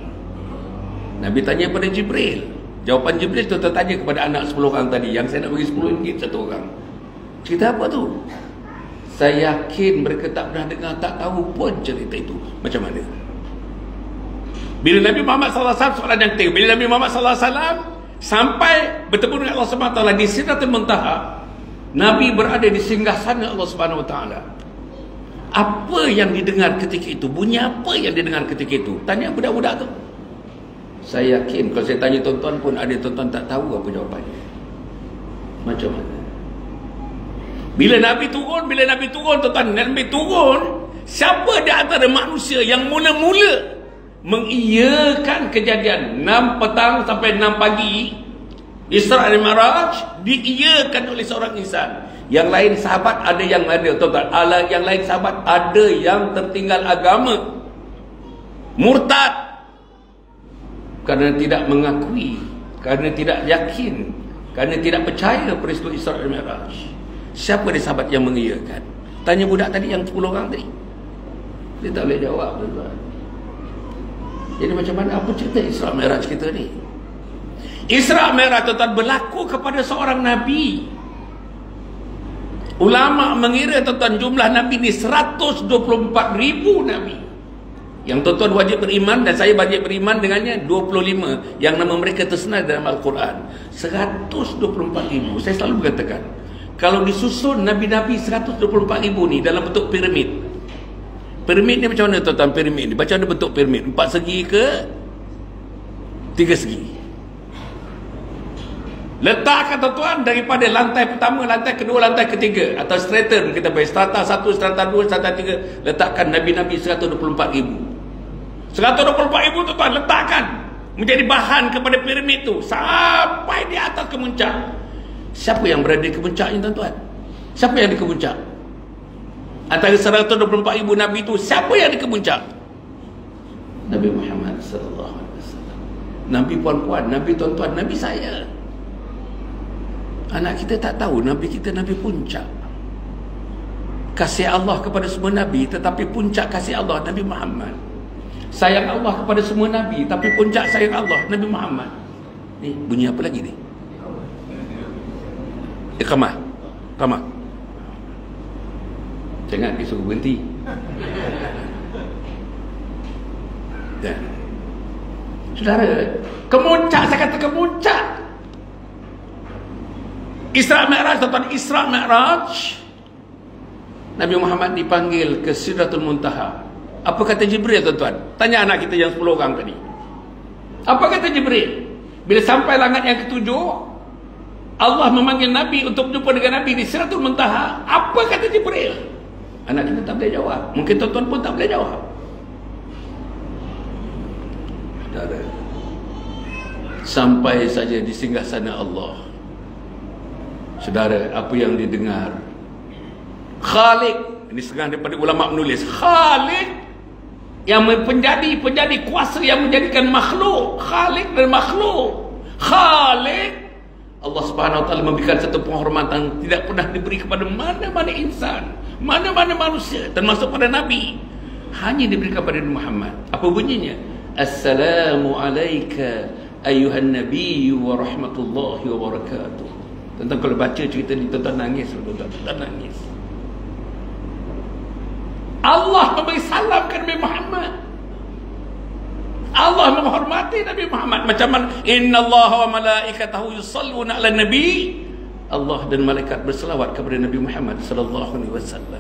Nabi tanya pada Jibril. Jawapan Jibril tu tertanya kepada anak 10 orang tadi, yang saya nak bagi RM10 satu orang. Cerita apa tu? Saya yakin mereka tak pernah dengar, tak tahu pun cerita itu macam mana. Bila Nabi Muhammad SAW, soalan yang ketiga, bila Nabi Muhammad SAW sampai bertemu dengan Allah SWT di Sidratul Muntaha, Nabi berada di singgasana Allah SWT. Apa yang didengar ketika itu? Bunyi apa yang didengar ketika itu? Tanya budak-budak tu. Saya yakin kalau saya tanya tuan-tuan pun ada tuan-tuan tak tahu apa jawapannya. Macam mana? Bila Nabi turun tuan-tuan, Nabi turun, siapa di antara manusia yang mula-mula mengiyakan kejadian 6 petang sampai 6 pagi Isra dan Mi'raj diiyakan oleh seorang insan. Yang lain sahabat ada yang ada tuan-tuan, yang lain sahabat ada yang tertinggal agama, murtad kerana tidak mengakui, kerana tidak yakin, kerana tidak percaya peristiwa Isra dan Mi'raj. Siapa di sahabat yang mengiyakan? Tanya budak tadi yang 10 orang tadi, dia tak boleh jawab tuan-tuan. Jadi macam mana, apa cerita Isra Mi'raj kita ni? Isra Mi'raj tuan-tuan berlaku kepada seorang Nabi. Ulama mengira tuan-tuan jumlah Nabi ni 124,000 Nabi. Yang tuan-tuan wajib beriman dan saya wajib beriman dengannya 25 yang nama mereka tersenar dalam Al-Quran. 124,000. Saya selalu berkatakan, kalau disusun Nabi-Nabi 124,000 ni dalam bentuk piramid. Piramid ni macam mana tuan-tuan? Piramid ni macam mana bentuk piramid? 4 segi ke 3 segi? Letakkan tuan-tuan daripada lantai pertama, lantai kedua, lantai ketiga, atau stratum kita bagi strata 1, strata 2, strata 3. Letakkan Nabi-Nabi 124,000. 124,000 tuan-tuan letakkan menjadi bahan kepada piramid tu sampai di atas kemuncak. Siapa yang berada di kemuncaknya tuan-tuan? Siapa yang di kemuncak? Antara 124,000 Nabi itu, siapa yang di kemuncak? Nabi Muhammad sallallahu alaihi wasallam. Nabi puan-puan, Nabi tuan-tuan, Nabi saya. Anak kita tak tahu Nabi kita Nabi puncak. kasih Allah kepada semua Nabi, tetapi puncak kasih Allah Nabi Muhammad. Sayang Allah kepada semua Nabi, tapi puncak sayang Allah Nabi Muhammad. Ni bunyi apa lagi ni? Iqamah. Iqamah. Jangan disuruh berhenti. Dan saudara, kemuncak, saya kata kemuncak Isra Mi'raj, tuan-tuan, Isra Mi'raj, Nabi Muhammad dipanggil ke Sidratul Muntaha. Apa kata Jibril, tuan-tuan? Tanya anak kita yang 10 orang tadi. Apa kata Jibril? Bila sampai langit yang ketujuh, Allah memanggil Nabi untuk berjumpa dengan Nabi di Sidratul Muntaha. Apa kata Jibril? Anak kita tak boleh jawab. Mungkin tuan-tuan pun tak boleh jawab. Saudara, sampai saja di singgasana Allah, saudara, apa yang didengar Khaliq, ini setengah daripada ulama menulis, Khaliq yang penjadi kuasa yang menjadikan makhluk, Khaliq dan makhluk. Khaliq, Allah Subhanahu Wa Taala memberikan satu penghormatan tidak pernah diberi kepada mana-mana insan, mana-mana manusia, termasuk pada Nabi. Hanya diberikan kepada Muhammad. Apa bunyinya? Assalamu alayka ayuhan nabi wa rahmatullahi wa barakatuh. Tentang kalau baca cerita ni, tuan-tuan nangis, tuan-tuan nangis. Allah memberi salam kepada Nabi Muhammad. Allah menghormati Nabi Muhammad. Macam mana? Innallaha wa malaikatahu yusalluna ala nabi. Allah dan malaikat berselawat kepada Nabi Muhammad sallallahu alaihi wasallam.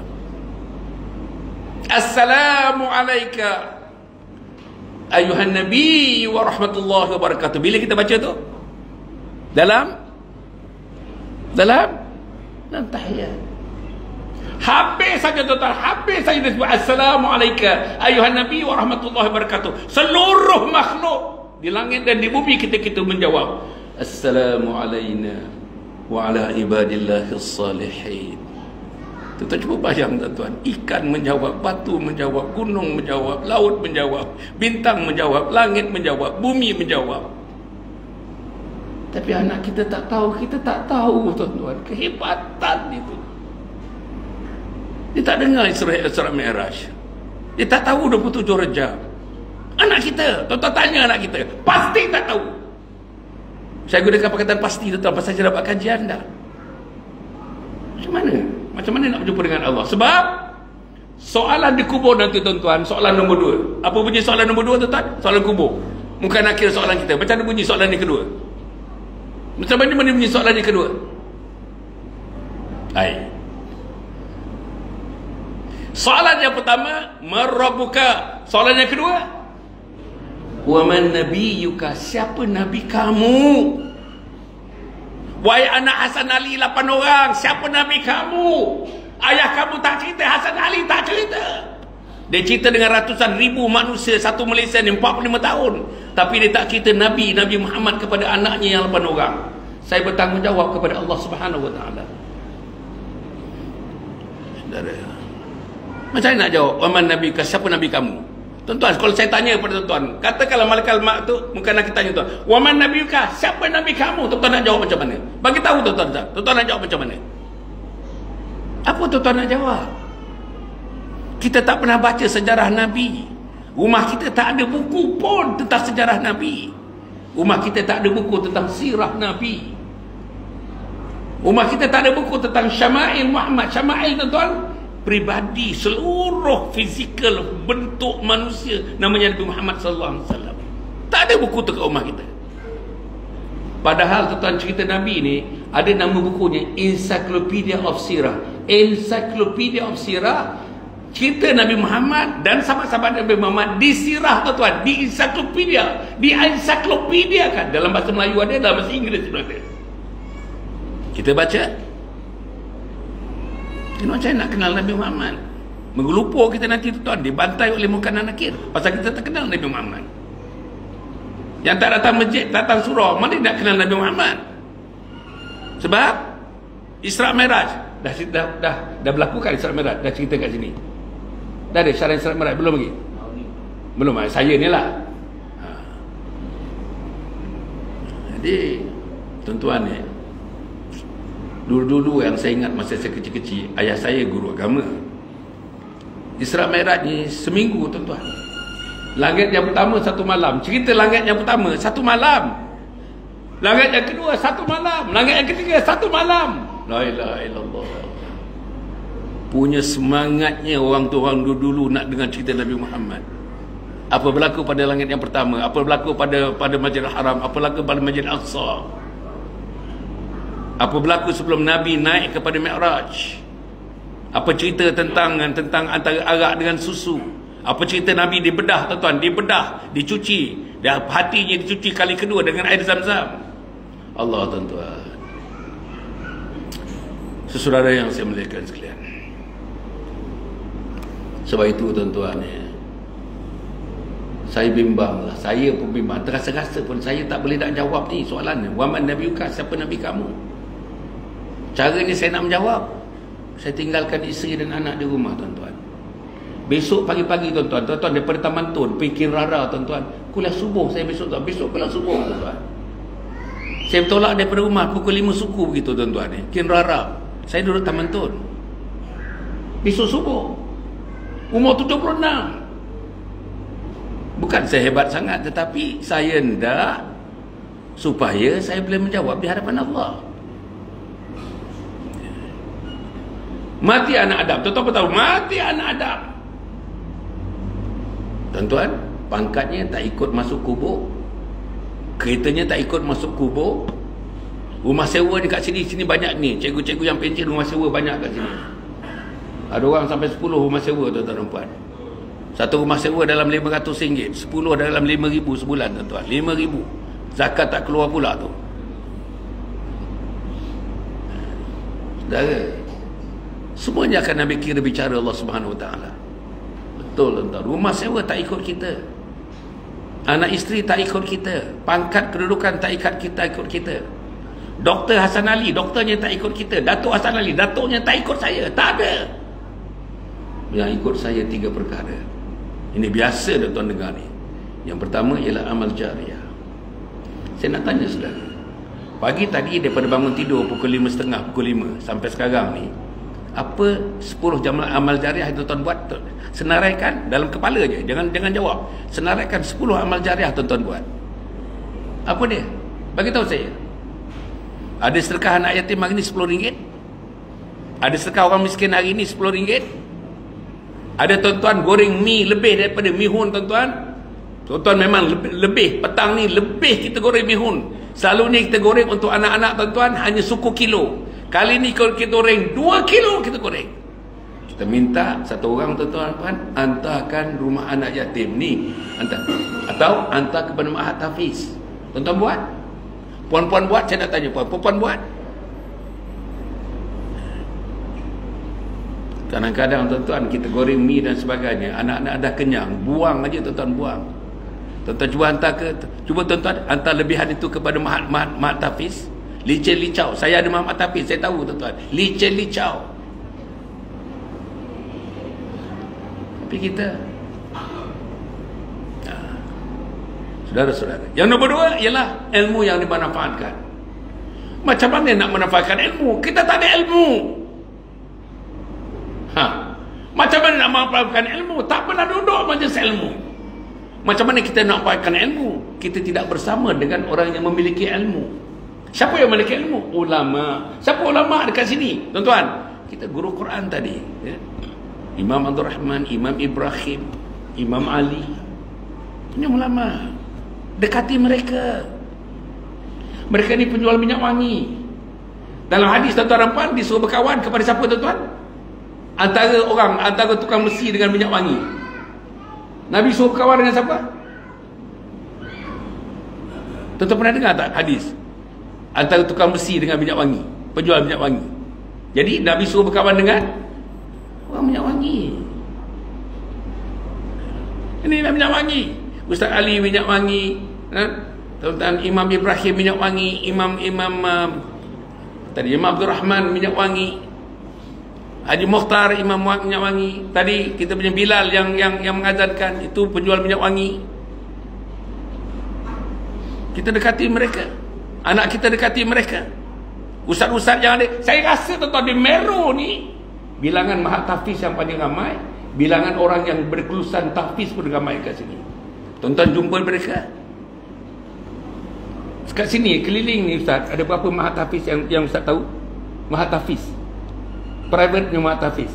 Assalamu alayka ayuhan nabi wa rahmatullahi wa barakatuh. Bila kita baca tu? Dalam tahiyat. Habis saja, tuan-tuan, habis saja disebut assalamu alayka ayuhan nabi wa rahmatullahi wa barakatuh. Seluruh makhluk di langit dan di bumi kita menjawab assalamu alayna wa ala ibadillahis salihin. Tuan-tuan cuba bayang, tuan-tuan, ikan menjawab, batu menjawab, gunung menjawab, laut menjawab, bintang menjawab, langit menjawab, bumi menjawab. Tapi anak kita tak tahu, tuan-tuan, kehebatan itu. Dia tak dengar Isra Mi'raj. Dia tak tahu 27 Rejab. Anak kita, tuan-tuan tanya anak kita, pasti tak tahu. Saya gunakan perkataan pasti, tuan-tuan, pasal saya dapat kajian dah. Macam mana nak berjumpa dengan Allah? Sebab soalan di kubur nanti, tuan-tuan, soalan nombor 2. Apa bunyi soalan nombor 2, tuan-tuan? Soalan kubur. Bukan akhir soalan kita. Macam mana bunyi soalan yang kedua? Macam mana bunyi soalan yang kedua? Hai. Soalan yang pertama, Marabbuka. Soalan yang kedua, wa man nabiyyuka, siapa nabi kamu? Wahai anak Hasan Ali 8 orang, siapa nabi kamu? Ayah kamu tak cerita, Hasan Ali tak cerita. Dia cerita dengan ratusan ribu manusia satu Malaysia ni 45 tahun, tapi dia tak cerita Nabi Muhammad kepada anaknya yang 8 orang. Saya bertanggungjawab kepada Allah Subhanahu Wa Taala. Saudara, macam mana nak jawab? Waman nabi, siapa nabi kamu? Tuan-tuan, kalau saya tanya kepada tuan-tuan, katakanlah malaikat mak tu, bukan nak kita tanya tuan, waman nabi, siapa nabi kamu? Tuan-tuan nak jawab macam mana? Bagi tahu tuan-tuan. Tuan-tuan nak jawab macam mana? Apa tuan-tuan nak jawab? Kita tak pernah baca sejarah Nabi. Rumah kita tak ada buku pun tentang sejarah Nabi. Rumah kita tak ada buku tentang sirah Nabi. Rumah kita tak ada buku tentang Syama'il Muhammad. Syama'il, tuan-tuan, pribadi, seluruh fizikal bentuk manusia namanya Nabi Muhammad sallallahu alaihi wasallam. Tak ada buku tu kat rumah kita. Padahal tuan-tuan, cerita Nabi ni ada nama bukunya Encyclopedia of Sirah. Encyclopedia of Sirah, cerita Nabi Muhammad dan sahabat-sahabat Nabi Muhammad di sirah, tuan-tuan, di encyclopedia kan. Dalam bahasa Melayu ada, dalam bahasa Inggeris pun ada. Kita baca. Macam nak kenal Nabi Muhammad? Mengelupur kita nanti, tuan-tuan, dibantai oleh Munkar dan Nakir pasal kita tak kenal Nabi Muhammad. Yang tak datang masjid, datang surau, mana nak kenal Nabi Muhammad? Sebab Isra Mi'raj dah berlaku kan. Isra Mi'raj dah cerita kat sini. Dah ada syarah Isra Mi'raj belum lagi? Belum. Saya ni lah. Jadi tuan-tuan ni, Dulu-dulu yang saya ingat masa saya kecil-kecil, ayah saya guru agama. Isra Mi'raj ni seminggu tuan-tuan. Langit yang pertama 1 malam. Cerita langit yang pertama 1 malam. Langit yang kedua 1 malam. Langit yang ketiga 1 malam. La ilaha illallah. Punya semangatnya orang tu orang dulu nak dengar cerita Nabi Muhammad. Apa berlaku pada langit yang pertama, apa berlaku pada Masjidil Haram, apa berlaku pada Masjid Al-Aqsa, apa berlaku sebelum Nabi naik kepada Mi'raj, apa cerita tentang antara arak dengan susu, apa cerita Nabi dibedah tuan-tuan, dibedah, dicuci, dan hatinya dicuci kali kedua dengan air Zam-Zam. Allah tuan-tuan, sesaudara yang saya muliakan sekalian, sebab itu tuan-tuan, saya bimbang lah, saya pun bimbang, terasa-rasa pun saya tak boleh nak jawab ni soalan ni. Wa man nabiyuka, siapa Nabi kamu? Caranya saya nak menjawab, saya tinggalkan isteri dan anak di rumah tuan-tuan. Besok pagi-pagi tuan-tuan daripada Taman Tun pergi Rara tuan-tuan, kuliah subuh saya besok kuliah subuh tuan-tuan. Saya bertolak daripada rumah pukul 5 suku begitu tuan-tuan ni, Kin Rara. Saya duduk Taman Tun. Besok subuh. Umur 76. Bukan saya hebat sangat, tetapi saya hendak supaya saya boleh menjawab di hadapan Allah. Mati anak Adam. Tuan-tuan tahu mati anak Adam. Tuan-tuan, pangkatnya tak ikut masuk kubur, keretanya tak ikut masuk kubur, rumah sewa dekat sini banyak ni. Cikgu-cikgu yang pencen rumah sewa banyak kat sini. Ada orang sampai 10 rumah sewa tuan-tuan dan puan. Satu rumah sewa dalam RM500, 10 dalam RM5,000 sebulan tuan-tuan. RM5,000. Zakat tak keluar pula tu. Saudara, semuanya akan Nabi kira bicara Allah Subhanahu Wa Taala. Betul tuan-tuan. Rumah sewa tak ikut kita. Anak isteri tak ikut kita. Pangkat kedudukan tak ikut kita. Doktor Hasan Ali, doktornya tak ikut kita. Datuk Hasan Ali, datuknya tak ikut saya. Tak ada. Yang ikut saya 3 perkara. Ini biasa tuan-tuan dengar ni. Yang pertama ialah amal jariah. Saya nak tanya saudara, pagi tadi daripada bangun tidur pukul 5.30, pukul 5 sampai sekarang ni, apa 10 amal jariah yang tuan-tuan buat? Senaraikan dalam kepala je, jangan jawab. Senaraikan 10 amal jariah tuan-tuan buat. Apa dia? Bagi tahu saya. Ada sedekah anak yatim hari ni RM10. Ada sedekah orang miskin hari ni RM10. Ada tuan-tuan goreng mi lebih daripada mihun tuan-tuan. Tuan-tuan memang lebih. Petang ni lebih kita goreng mihun. Selalunya kita goreng untuk anak-anak tuan-tuan hanya suku kilo. Kali ni kita goreng 2 kilo kita goreng. Kita minta satu orang tuan-tuan hantarkan rumah anak yatim ni, hantar. Atau hantar kepada Mahat Hafiz. Tuan-tuan buat? Puan-puan buat? Saya nak tanya puan-puan buat? Kadang-kadang tuan-tuan kita goreng mi dan sebagainya, anak-anak dah kenyang, buang aja tuan-tuan, buang. Tuan-tuan cuba tuan-tuan hantar lebihan itu kepada Mahat Hafiz. Licin licau. Saya ada Mahat Hafiz, saya tahu tuan-tuan. Licin licau. Tapi kita, saudara-saudara, yang nombor 2 ialah ilmu yang dimanfaatkan. Macam mana nak manfaatkan ilmu? Kita tak ada ilmu. Macam mana nak manfaatkan ilmu? Tak pernah duduk majlis ilmu. Macam mana kita nak manfaatkan ilmu? Kita tidak bersama dengan orang yang memiliki ilmu. Siapa yang memiliki ilmu? Ulama. Siapa ulama dekat sini? Tuan-tuan, kita guru Quran tadi, ya? Imam Abdul Rahman, Imam Ibrahim, Imam Ali. Ini ulama. Dekati mereka. Mereka ni penjual minyak wangi. Dalam hadis tuan-tuan puan disuruh berkawan kepada siapa tuan-tuan? Antara tukang besi dengan minyak wangi. Nabi suruh berkawan dengan siapa? Tuan-tuan pernah dengar tak hadis? Antara tukang besi dengan minyak wangi, penjual minyak wangi. Jadi Nabi suruh berkawan dengan orang minyak wangi. Ini minyak wangi. Ustaz Ali minyak wangi, tuan-tuan, Imam Ibrahim minyak wangi, Imam Abdul Rahman minyak wangi, Haji Mukhtar Imam minyak wangi. Tadi kita punya Bilal yang mengazankan itu penjual minyak wangi. Kita dekati mereka. Anak kita dekati mereka. Ustaz-ustaz yang ada, saya rasa tuan-tuan di Mero ni, bilangan mahat tahfiz yang paling ramai, bilangan orang yang berkelulusan tahfiz pun ramai kat sini. Tuan-tuan jumpa mereka. Kat sini keliling ni Ustaz, ada berapa mahat tahfiz yang Ustaz tahu? Mahat tahfiz private ni mahat tahfiz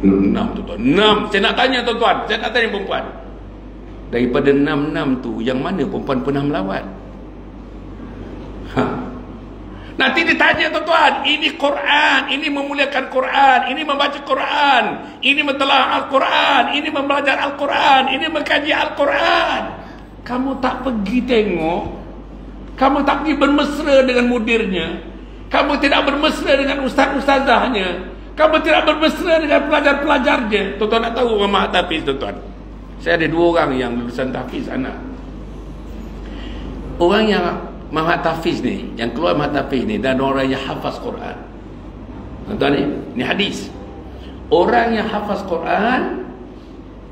6 tuan-tuan. 6. Saya nak tanya tuan-tuan, saya nak tanya perempuan, daripada 6 tu yang mana perempuan pernah melawat? Nanti ditanya tuan-tuan, ini Quran, ini memuliakan Quran, ini membaca Quran, ini mentelaah Al-Quran, ini membelajar Al-Quran, ini mengkaji Al-Quran. Kamu tak pergi tengok, kamu tak pergi bermesra dengan mudirnya, kamu tidak bermesra dengan ustaz-ustazahnya, kamu tidak bermesra dengan pelajar-pelajarnya. Tuan-tuan nak tahu orang mahat tahfiz tuan-tuan? Saya ada 2 orang yang lulusan tahfiz anak. Orang yang mahat tahfiz ni, yang keluar mahat tahfiz ni, dan orang yang hafaz Quran. Tuan-tuan ni hadis. Orang yang hafaz Quran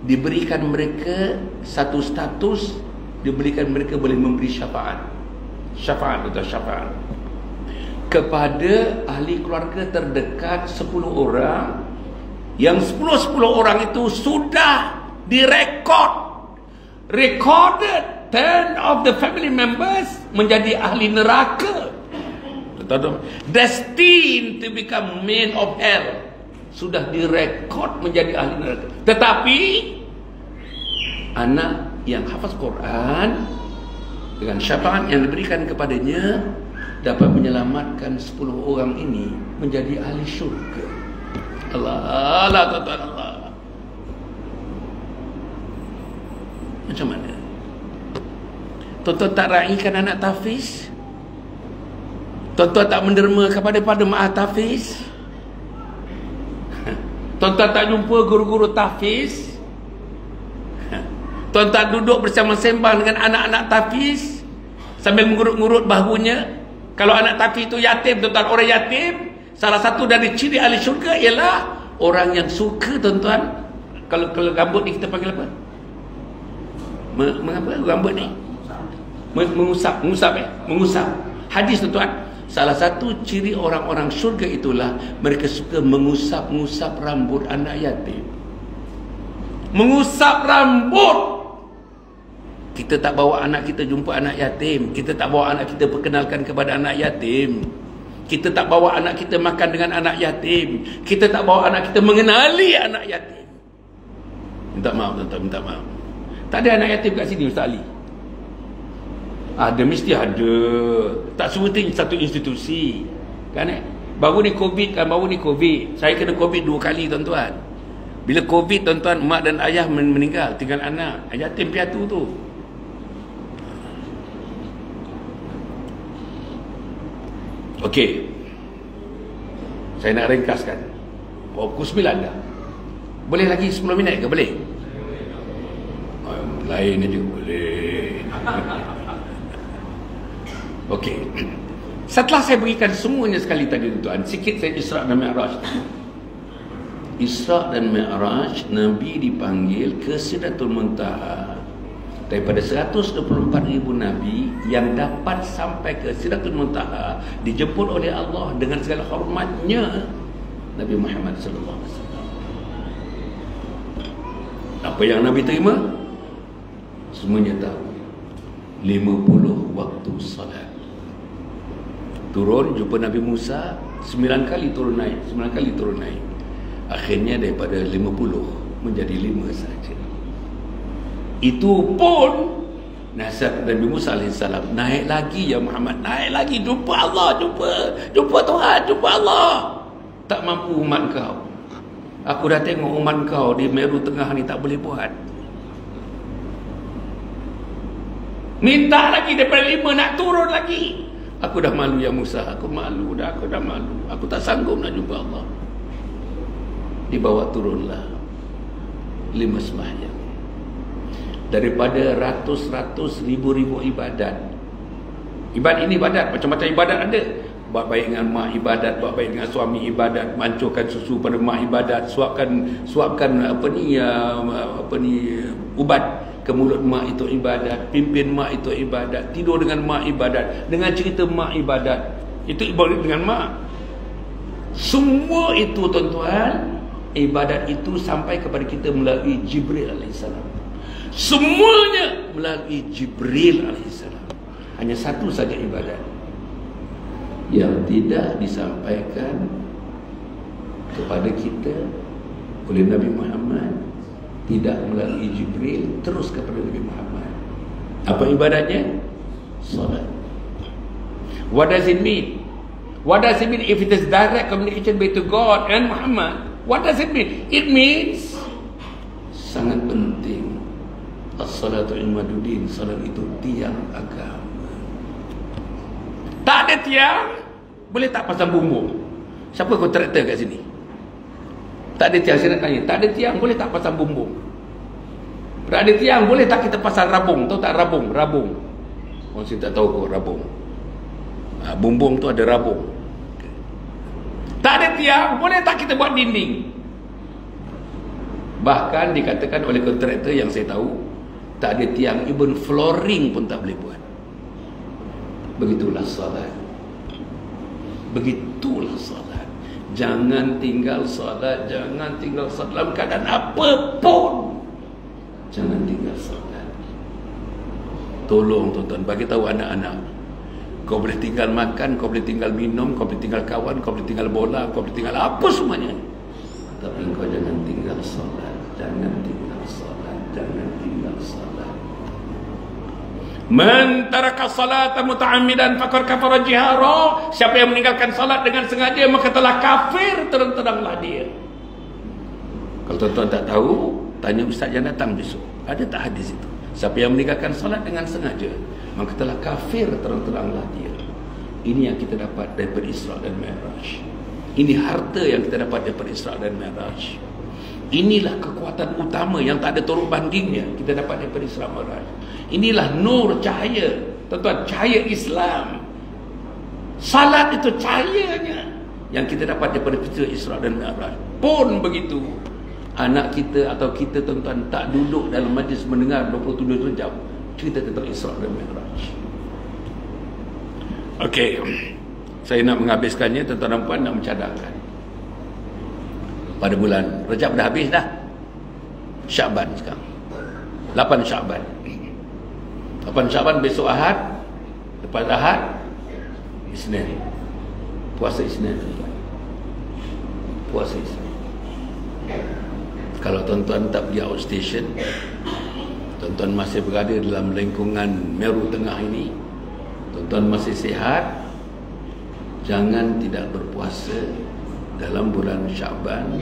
diberikan mereka satu status, diberikan mereka boleh memberi syafaat. Syafaat atau syafaat kepada ahli keluarga terdekat 10 orang, yang 10 orang itu sudah recorded 10 of the family members menjadi ahli neraka, destined to become men of hell. Sudah direkod menjadi ahli neraka. Tetapi anak yang hafaz Quran dengan syafaat yang diberikan kepadanya dapat menyelamatkan 10 orang ini menjadi ahli syurga. Allah, tuan-tuan, Allah. Macam mana? Tuan-tuan tak raikan anak tahfiz? Tuan-tuan tak menderma kepada mahat tahfiz? Tuan-tuan tak jumpa guru-guru tahfiz? Tuan-tuan duduk bersama sembang dengan anak-anak tahfiz sambil mengurut-ngurut bahunya? Kalau anak tahfiz itu yatim, tuan-tuan, orang yatim, salah satu dari ciri ahli syurga ialah orang yang suka, tuan-tuan, kalau rambut ni kita panggil apa? Mengapa rambut ni? Mengusap. Hadis, tuan-tuan, salah satu ciri orang-orang syurga itulah mereka suka mengusap rambut anak yatim. Mengusap rambut. Kita tak bawa anak kita jumpa anak yatim, kita tak bawa anak kita perkenalkan kepada anak yatim, kita tak bawa anak kita makan dengan anak yatim, kita tak bawa anak kita mengenali anak yatim. Minta maaf, tuan-tuan, minta maaf. Tak ada anak yatim kat sini, Ustaz Ali? Ada, mesti ada. Tak semua satu institusi kan. Baru ni Covid kan, baru ni Covid. Saya kena Covid 2 kali, tuan-tuan. Bila Covid, tuan-tuan, mak dan ayah meninggal, tinggal anak yatim piatu tu. Okey, saya nak ringkaskan. Pukul 9 dah. Boleh lagi 10 minit ke? Boleh? Lain aja boleh. Okey. Setelah saya berikan semuanya sekali tadi, tuan, sikit saya Isra' dan Mi'raj. Isra' dan Mi'raj, Nabi dipanggil ke Sidratul Muntaha. Daripada 124,000 Nabi yang dapat sampai ke Sidratul Muntaha, dijemput oleh Allah dengan segala hormatnya Nabi Muhammad sallallahu alaihi wasallam. Apa yang Nabi terima? Semuanya tahu. 50 waktu salat. Turun jumpa Nabi Musa, 9 kali turun naik, 9 kali turun naik. Akhirnya daripada 50 menjadi 5 saja. Itu pun nasihat Nabi Musa AS, naik lagi ya Muhammad, naik lagi, jumpa Allah, jumpa Tuhan, jumpa Allah. Tak mampu umat kau. Aku dah tengok umat kau di Meru Tengah ni tak boleh buat. Minta lagi daripada 5, nak turun lagi. Aku dah malu ya Musa, aku malu dah, aku dah malu. Aku tak sanggup nak jumpa Allah. Dibawa turunlah 5 sembahyang. Daripada ratus-ratus, ribu-ribu ibadat. Ini ibadat, macam-macam ibadat ada. Buat baik dengan mak ibadat, buat baik dengan suami ibadat, mancurkan susu pada mak ibadat, suapkan ubat ke mulut mak itu ibadat, pimpin mak itu ibadat, tidur dengan mak ibadat, dengan cerita mak ibadat, itu ibadat dengan mak. Semua itu tuan-tuan, ibadat itu sampai kepada kita melalui Jibril alaihissalam. Semuanya melalui Jibril alaihissalam. Hanya satu saja ibadat yang tidak disampaikan kepada kita oleh Nabi Muhammad, tidak melalui Jibril, terus kepada Nabi Muhammad. Apa ibadatnya? Salat. What does it mean? What does it mean if it is direct communication between God and Muhammad? What does it mean? It means sangat penting. As-salatu imaduddin. Salat itu tiang agama. Tak ada tiang, boleh tak pasang bumbung? Siapa kontraktor kat sini? Tak ada tiang, saya nak tanya. Tak ada tiang, boleh tak pasang bumbung? Tak ada tiang, boleh tak kita pasang rabung? Tahu tak rabung? Rabung. Orang sini tak tahu kok rabung. Bumbung tu ada rabung. Tak ada tiang, boleh tak kita buat dinding? Bahkan dikatakan oleh kontraktor yang saya tahu, tak ada tiang, even flooring pun tak boleh buat. Begitulah salat. Begitulah salat. Jangan tinggal salat, jangan tinggal salat dalam keadaan apapun. Jangan tinggal salat. Tolong tuan-tuan, bagi tahu anak-anak, kau boleh tinggal makan, kau boleh tinggal minum, kau boleh tinggal kawan, kau boleh tinggal bola, kau boleh tinggal apa semuanya, tapi kau jangan tinggal salat. Jangan tinggal salat. Jangan tinggal salat. Man taraka salata muta'ammidan faqad kafara jihara. Siapa yang meninggalkan salat dengan sengaja, maka telah kafir terang-teranglah dia. Kalau tuan-tuan tak tahu, tanya ustaz yang datang besok. Ada tak hadis itu? Siapa yang meninggalkan salat dengan sengaja, maka telah kafir terang-teranglah dia. Ini yang kita dapat daripada Isra dan Mi'raj. Ini harta yang kita dapat daripada Isra dan Mi'raj. Inilah kekuatan utama yang tak ada tolak bandingnya kita dapat daripada Isra dan Mi'raj. Inilah nur, cahaya. Tuan-tuan, cahaya Islam. Salat itu cahayanya yang kita dapat daripada peristiwa Isra dan Mi'raj. Pun begitu, anak kita atau kita tuan-tuan tak duduk dalam majlis mendengar 27 jam cerita tentang Isra dan Mi'raj. Okey, saya nak menghabiskannya, tuan-tuan dan puan, nak mencadangkan. Pada bulan Rajab dah habis dah. Syaban sekarang. 8 Syaban. 8 Syaban besok Ahad. Lepas Ahad, Isnin. Puasa Isnin. Puasa Isnin. Kalau tuan-tuan tak pergi outstation, tuan-tuan masih berada dalam lingkungan Meru Tengah ini, tuan-tuan masih sihat, jangan tidak berpuasa dalam bulan Syaban,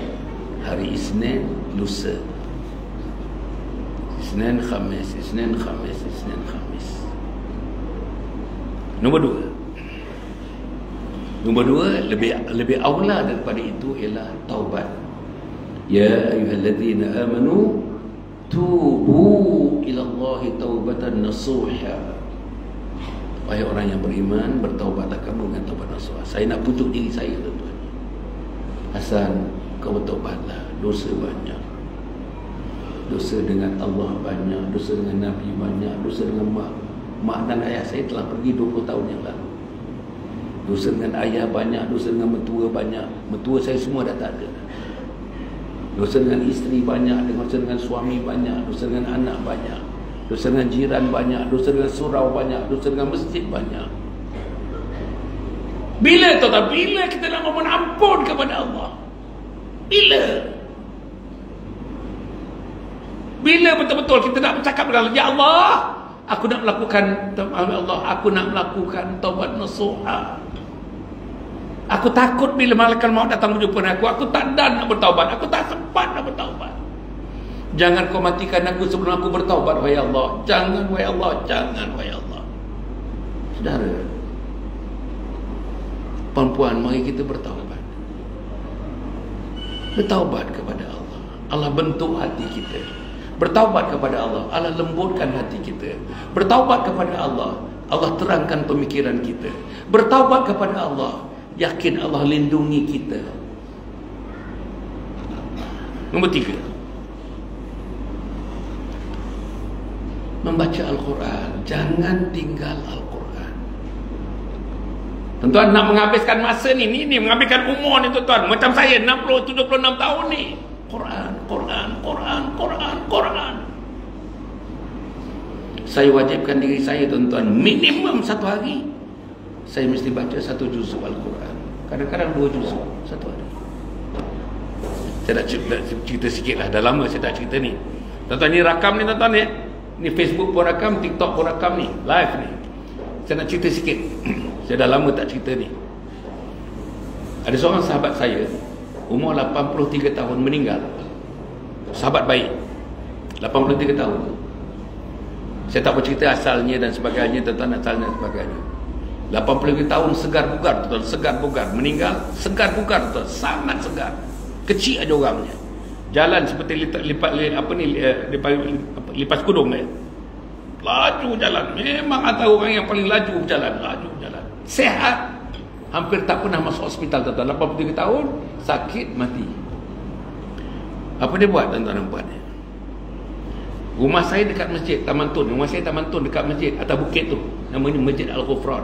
hari Isnin, lusa. Isnin, Khamis, Isnin, Khamis, Isnin, Khamis. Nombor 2, lebih aula daripada itu ialah taubat. Ya ayyuhalladzina amanu tubu ila Allahi taubatan nasuha. Wahai orang yang beriman, bertaubatlah kamu dengan taubat nasuha. Saya nak pujuk diri saya, tuan-tuan. Hasan, kau bertaubatlah. Dosa banyak. Dosa dengan Allah banyak, dosa dengan Nabi banyak, dosa dengan mak dan ayah saya telah pergi 20 tahun yang lalu. Dosa dengan ayah banyak, dosa dengan mertua banyak. Mertua saya semua dah tak ada. Dosa dengan isteri banyak, dosa dengan suami banyak, dosa dengan anak banyak, dosa dengan jiran banyak, dosa dengan surau banyak, dosa dengan masjid banyak. Bila tuan-tuan, bila kita nak mohon ampun kepada Allah? Bila betul-betul kita nak bercakap dengan Allah, ya Allah, aku nak melakukan, Allah, aku nak melakukan taubat nasuha. Aku takut bila malaikat maut datang menjumpa aku. Aku tak dan nak bertaubat. Aku tak sempat nak bertaubat. Jangan kau matikan aku sebelum aku bertaubat, wahai Allah. Jangan, wahai Allah. Jangan, wahai Allah. Saudara, perempuan, mari kita bertaubat. Bertaubat kepada Allah. Allah bentuk hati kita. Bertaubat kepada Allah. Allah lembutkan hati kita. Bertaubat kepada Allah. Allah terangkan pemikiran kita. Bertaubat kepada Allah. Yakin Allah lindungi kita. Nombor 3, membaca Al-Quran. Jangan tinggal Al-Quran. Tuan-tuan nak menghabiskan masa ni menghabiskan umur ni tuan-tuan. Macam saya 76 tahun ni. Quran. Saya wajibkan diri saya tuan-tuan, minimum satu hari saya mesti baca 1 juzuk Al-Quran. Kadang-kadang 2 juzuk satu hari. Saya nak cerita sikit lah. Dah lama saya tak cerita ni. Tuan-tuan, ni rakam ni tuan-tuan ya. Ni Facebook pun rakam, TikTok pun rakam ni. Live ni. Saya nak cerita sikit. Saya dah lama tak cerita ni. Ada seorang sahabat saya, umur 83 tahun meninggal. Sahabat baik. 83 tahun. Saya tak bercerita asalnya dan sebagainya, tentang asalnya dan sebagainya. 83 tahun segar bugar, tuan, segar bugar. Meninggal, segar bugar, tuan, sangat segar. Kecil aja orangnya. Jalan seperti lipas kudung dia. Laju jalan. Memang antara orang yang paling laju berjalan. Sehat. Hampir tak pernah masuk hospital, tuan-tuan. 83 tahun, sakit, mati. Apa dia buat, tuan-tuan, buat dia? Rumah saya dekat masjid Taman Tun. Rumah saya Taman Tun dekat masjid atas bukit tu. Namanya Masjid Al-Ghufran.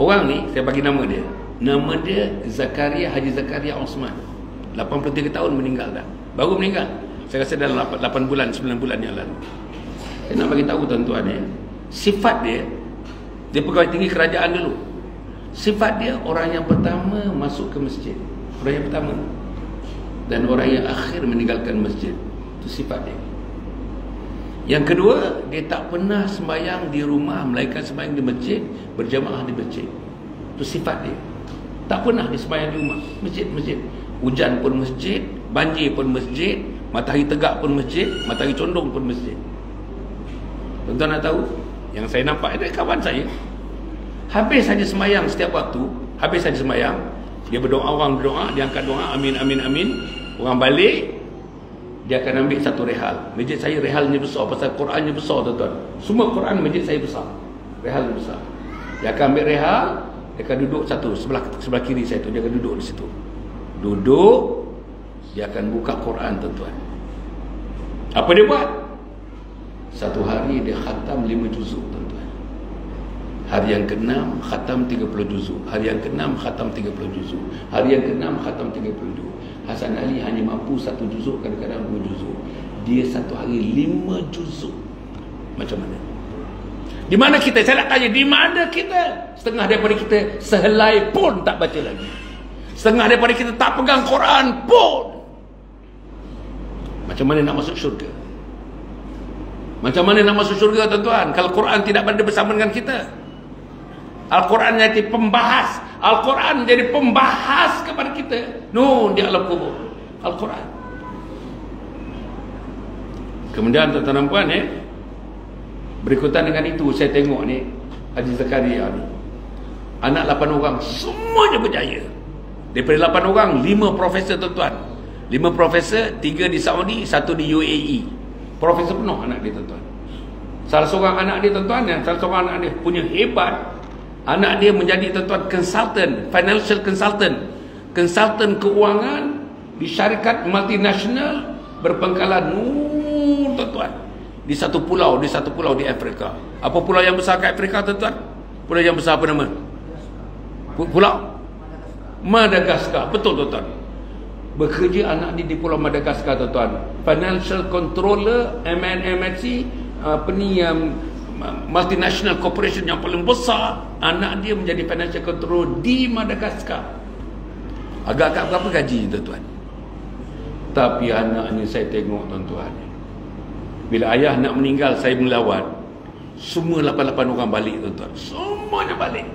Orang ni, saya bagi nama dia. Nama dia Zakaria, Haji Zakaria Osman. 83 tahun meninggal dah. Baru meninggal. Saya rasa dalam 8 bulan, 9 bulan yang lalu. Saya nak bagi tahu tuan-tuan ya. Sifat dia pegawai tinggi kerajaan dulu. Sifat dia orang yang pertama masuk ke masjid. Orang yang pertama. Dan orang yang akhir meninggalkan masjid. Itu sifat dia. Yang kedua, dia tak pernah sembahyang di rumah, melainkan sembahyang di masjid, berjamaah di masjid. Itu sifat dia. Tak pernah dia sembahyang di rumah. Masjid. Hujan pun masjid, banjir pun masjid, matahari tegak pun masjid, matahari condong pun masjid. Tuan-tuan nak tahu? Yang saya nampak itu kawan saya. Habis saja sembahyang setiap waktu, habis saja sembahyang, dia berdoa, orang berdoa, dia angkat doa, amin, amin, amin. Orang balik, dia akan ambil satu rehal. Masjid saya rehalnya besar, pasal Qurannya besar tuan-tuan. Semua Quran masjid saya besar. Rehalnya besar. Dia akan ambil rehal, dia akan duduk satu sebelah kiri saya tu, dia akan duduk di situ. Duduk, dia akan buka Quran tuan-tuan. Apa dia buat? Satu hari dia khatam 5 juzuk tuan-tuan. Hari yang ke-6 khatam 30 juzuk. Hari yang ke-6 khatam 30 juzuk. Hari yang ke-6 khatam 30 juzuk. Hasan Ali hanya mampu 1 juzuk, kadang-kadang 2 juzuk. Dia satu hari 5 juzuk. Macam mana? Di mana kita? Saya nak tanya, di mana kita? Setengah daripada kita sehelai pun tak baca lagi. Setengah daripada kita tak pegang Quran pun. Macam mana nak masuk syurga? Macam mana nak masuk syurga tuan-tuan, kalau Quran tidak berada bersama dengan kita? Al-Quran jadi pembahas. Al-Quran jadi pembahas kepada kita. Di alam kubur. Al-Quran. Kemudian tuan-tuan dan puan berikutan dengan itu saya tengok ni Haji Zakaria ni. Anak 8 orang semuanya berjaya. Daripada 8 orang 5 profesor tuan-tuan. 5 profesor, 3 di Saudi, 1 di UAE. Profesor penuh anak dia tuan-tuan. Salah seorang anak dia tuan-tuan, salah seorang anak dia punya hebat. Anak dia menjadi tuan-tuan consultant, financial consultant, konsultan keuangan di syarikat multinasional berpangkalan tuan-tuan, di satu pulau di Afrika. Apa pulau yang besar kat Afrika tuan-tuan? Pulau yang besar apa nama? Pulau Madagaskar. Betul tuan-tuan. Bekerja anak dia di Pulau Madagaskar tuan-tuan. Financial controller MNC, multinational corporation yang paling besar. Anak dia menjadi financial controller di Madagaskar. Agak-agak berapa gaji tuan-tuan? Tapi anaknya saya tengok tuan-tuan, bila ayah nak meninggal saya melawat, semua 88 orang balik tuan-tuan. Semuanya balik.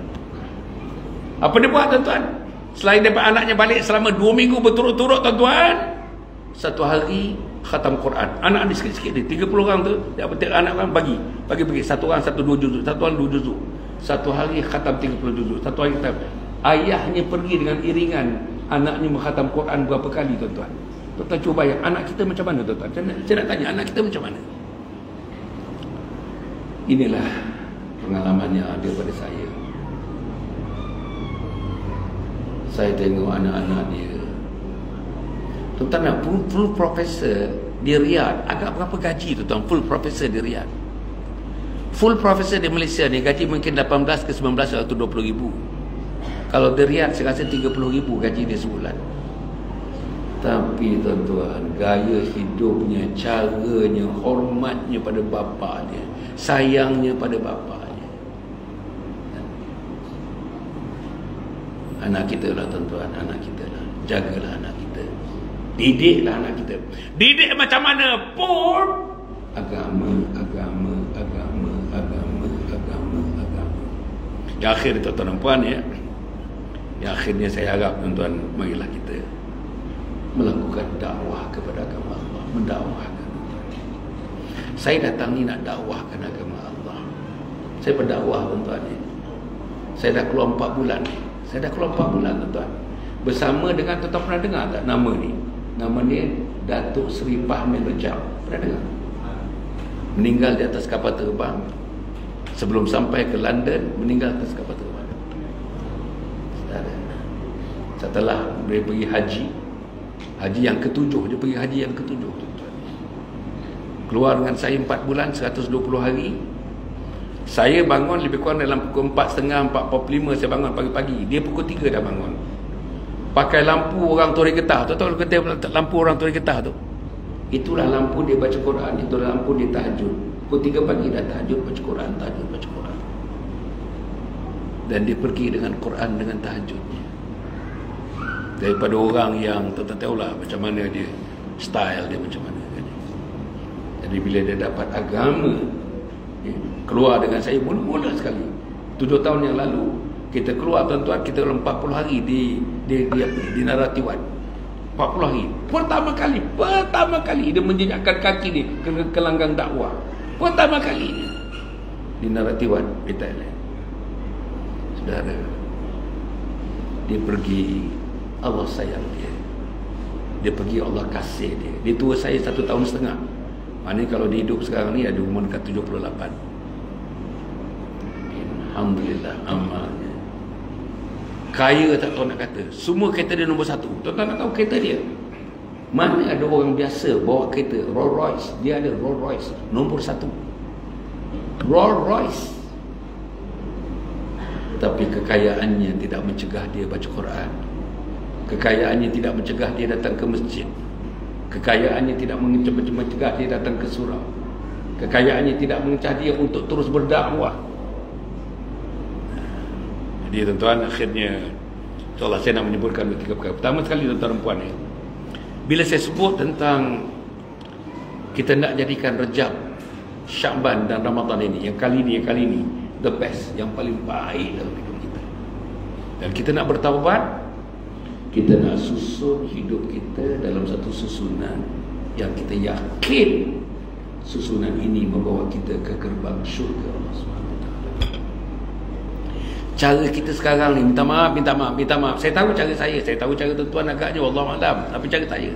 Apa dia buat tuan-tuan? Selain daripada anaknya balik selama 2 minggu berturut-turut tuan-tuan, satu hari khatam Quran. Anak dia sikit-sikit dia, 30 orang tu, dia petik anak orang bagi. Satu orang 1-2 juzuk, satu orang 2 juzuk. Satu hari khatam 30 juzuk. Satu hari khatam. Ayahnya pergi dengan iringan, anaknya menghatam Quran berapa kali tuan-tuan. Tuan-tuan cuba bayang, anak kita macam mana tuan-tuan? Saya nak tanya, anak kita macam mana? Inilah pengalamannya daripada saya. Saya tengok anak-anak dia. Tuan-tuan nak full professor di Riyadh. Agak berapa gaji tuan-tuan full professor di Riyadh? Full professor di Malaysia ni gaji mungkin 18 ke 19 atau 20 ribu. Kalau di Riyadh saya rasa 30 ribu gaji dia sebulan. Tapi tuan-tuan, gaya hidupnya, caranya, hormatnya pada bapa dia, sayangnya pada bapanya. Anak kita lah tuan-tuan, anak kita lah. Jagalah anak kita. Didiklah anak kita. Didik macam mana pun agama. Yang akhir tuan-tuan dan puan ya. Yang akhirnya saya harap tuan-tuan, marilah kita melakukan dakwah kepada agama Allah, mendakwahkan. Saya datang ni nak dakwahkan agama Allah. Saya berdakwah tuan-tuan ni. Saya dah keluar 4 bulan. Saya dah keluar 4 bulan tuan-tuan. Bersama dengan tuan-tuan pernah dengar tak nama ni? Nama dia Datuk Seri Fahmi Rajab. Pernah dengar? Meninggal di atas kapal terbang. Sebelum sampai ke London, meninggal atas kapal terbang. Setelah dia pergi haji yang ke-7, dia pergi haji yang ke-7 tuan-tuan. Keluar dengan saya 4 bulan 120 hari. Saya bangun lebih kurang dalam pukul 4.30, 4.45 saya bangun pagi-pagi. Dia pukul 3 dah bangun. Pakai lampu orang Tori Getah. Tahu kata lampu orang Tori Getah tu. Itulah lampu dia baca Quran, itulah lampu dia tahajud. Pukul 3 pagi dah tahajud baca Quran, tahajud baca Quran. Dan dia pergi dengan Quran dengan tahajudnya. Daripada orang yang tak tahulah macam mana dia, style dia macam mana kan. Jadi bila dia dapat agama, keluar dengan saya mula-mula sekali 7 tahun yang lalu, kita keluar tuan-tuan, kita dalam 40 hari di Naratiwan. 40 hari. Pertama kali dia menjejakkan kaki dia ke langgang dakwah. Pertama kali di Naratiwan di Thailand. Saudara, dia pergi, Allah sayang dia. Dia pergi, Allah kasih dia. Dia tua saya 1 tahun setengah. Maknanya kalau dia hidup sekarang ni ada umur dekat 78. Alhamdulillah amalnya. Kaya tak tahu nak kata. Semua kereta dia nombor 1. Tuan-tuan nak tahu kereta dia? Mana ada orang biasa bawa kereta Rolls Royce, dia ada Rolls Royce nombor 1. Rolls Royce. Tapi kekayaannya tidak mencegah dia baca Quran. Kekayaannya tidak mencegah dia datang ke masjid. Kekayaannya tidak mencegah dia datang ke surau. Kekayaannya tidak mencegah dia untuk terus berdakwah. Jadi tuan-tuan, akhirnya insyaAllah saya nak menyebutkan 3 perkara. Pertama sekali tuan-tuan dan puan ni, bila saya sebut tentang kita nak jadikan Rejab, Syakban dan Ramadan ini, yang kali ni the best, yang paling baik dalam hidup kita. Dan kita nak bertaubat, kita nak susun hidup kita dalam satu susunan yang kita yakin susunan ini membawa kita ke gerbang syurga Allah SWT. Cara kita sekarang ni, minta maaf. Saya tahu cara saya tahu cara tuan-tuan agaknya wallahualam, tapi cara saya,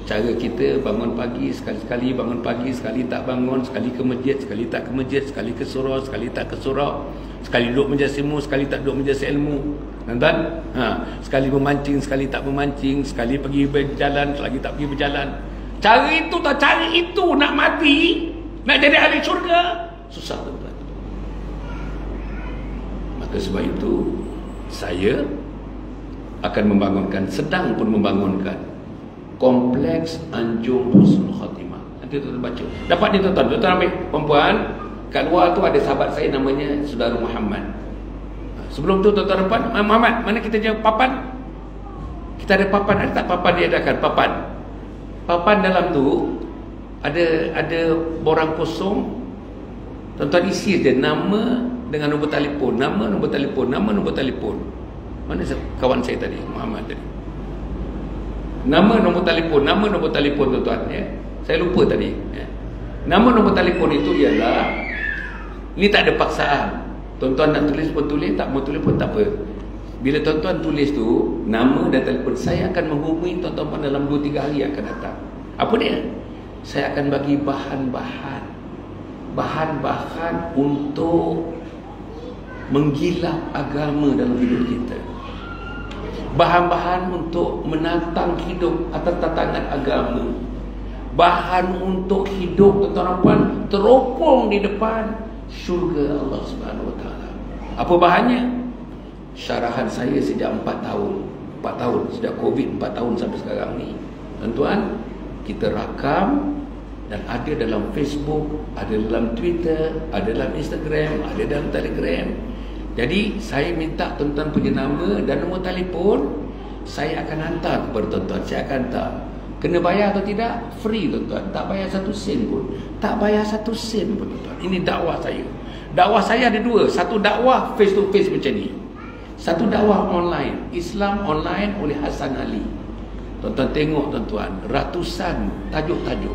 cara kita bangun pagi, sekali-sekali bangun pagi, sekali tak bangun, sekali ke masjid, sekali tak ke masjid, sekali ke surau, sekali tak ke surau, sekali duduk majlis ilmu, sekali tak duduk majlis ilmu. Tuan-tuan, sekali memancing, sekali tak memancing, sekali pergi berjalan, sekali tak pergi berjalan. Cara itu nak mati, nak jadi ahli syurga, susah tuan-tuan. Maka sebab itu saya akan sedang pun membangunkan kompleks Anjung Husnul Khatimah. Nanti tuan-tuan baca. Dapat ni tuan-tuan. Tuan-tuan ambil perempuan, kat luar tu ada sahabat saya namanya Saudara Muhammad. Sebelum tu tuan-tuan depan, Muhammad, mana kita jawab papan? Kita ada papan, ada tak papan diadakan? Papan. Papan dalam tu ada borang kosong. Tuan-tuan isi je nama dengan nombor telefon, nama nombor telefon. Mana kawan saya tadi, Muhammad tadi? Nama nombor telefon tuan-tuan ya. Saya lupa tadi ya. Nama nombor telefon itu ialah, ini tak ada paksaan. Tuan-tuan nak tulis pun tulis, tak mau tulis pun tak apa. Bila tuan-tuan tulis tu nama dan telefon, saya akan menghubungi tuan-tuan dalam 2-3 hari akan datang. Apa dia? Saya akan bagi bahan-bahan untuk menggilap agama dalam hidup kita. Bahan-bahan untuk menantang hidup atas tantangan agama. Bahan untuk hidup tuan-tuan teropong di depan syurga Allah Subhanahu Wa Taala. Apa bahannya? Syarahan saya sejak 4 tahun sejak Covid, 4 tahun sampai sekarang ni, tuan-tuan, kita rakam dan ada dalam Facebook, ada dalam Twitter, ada dalam Instagram, ada dalam Telegram. Jadi saya minta tuan-tuan punya nama dan nombor telefon, saya akan hantar kepada tuan-tuan. Saya akan hantar. Kena bayar atau tidak? Free tuan-tuan. Tak bayar 1 sen pun. Tak bayar 1 sen pun tuan-tuan. Ini dakwah saya. Dakwah saya ada 2. Satu dakwah face to face macam ni. Satu dakwah online. Islam online oleh Hasan Ali. Tuan-tuan tengok tuan-tuan, ratusan tajuk-tajuk.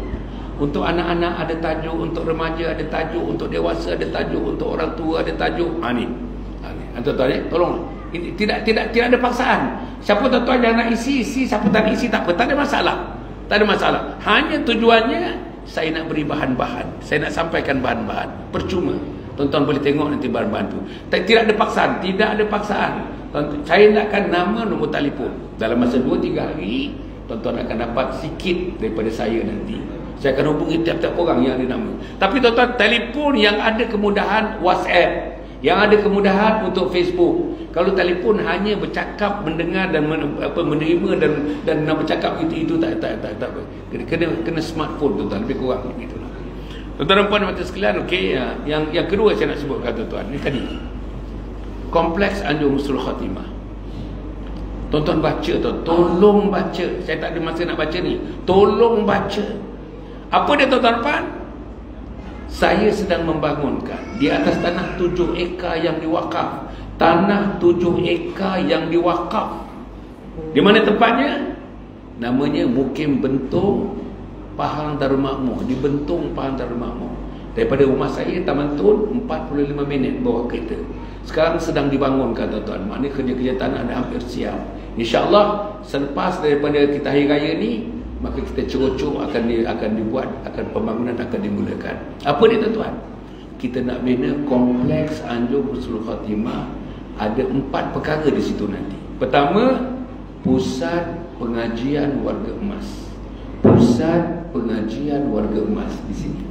Untuk anak-anak ada tajuk, untuk remaja ada tajuk, untuk dewasa ada tajuk, untuk orang tua ada tajuk. Ni. Tuan-tuan tolong. Ini tidak ada paksaan. Siapa tuan-tuan yang nak isi, siapa tak nak isi tak apa, tak ada masalah. Tak ada masalah. Hanya tujuannya saya nak beri bahan-bahan. Saya nak sampaikan bahan-bahan. Percuma. Tuan-tuan boleh tengok nanti bahan-bahan tu. Tidak ada paksaan, tidak ada paksaan. Saya nakkan nama, nombor telefon. Dalam masa 2-3 hari tuan-tuan akan dapat sikit daripada saya nanti. Saya akan hubungi tiap-tiap orang yang ada nama. Tapi tuan-tuan, telefon yang ada kemudahan WhatsApp, yang ada kemudahan untuk Facebook. Kalau telefon hanya bercakap, mendengar dan menerima dan nak bercakap itu tak apa. Kena smartphone tuan-tuan, lebih kurang begitulah. Tuan-tuan dan puan mata sekalian, okey, yang kedua saya nak sebutkan tuan-tuan, ni tadi. Kompleks Anjung Husnul Khatimah. Tuan-tuan baca tolong baca. Saya tak ada masa nak baca ni. Tolong baca. Apa dia tuan-tuan? Saya sedang membangunkan di atas tanah 7 ekar yang diwakaf. Tanah 7 ekar yang diwakaf. Di mana tempatnya? Namanya Mukim Bentung, Pahang Darul Makmur. Di Bentung, Pahang Darul Makmur. Daripada rumah saya Taman Tun 45 minit bawa kereta. Sekarang sedang dibangunkan tuan-tuan. Maknanya kerja-kerja tanah dah hampir siap. InsyaAllah selepas daripada kita hari raya ni, maka kita cerocok akan dibuat, akan pembangunan akan dimulakan. Apa dia tuan-tuan? Kita nak bina kompleks Anjung Husnul Khatimah. Ada 4 perkara di situ nanti. Pertama, pusat pengajian warga emas. Pusat pengajian warga emas di sini.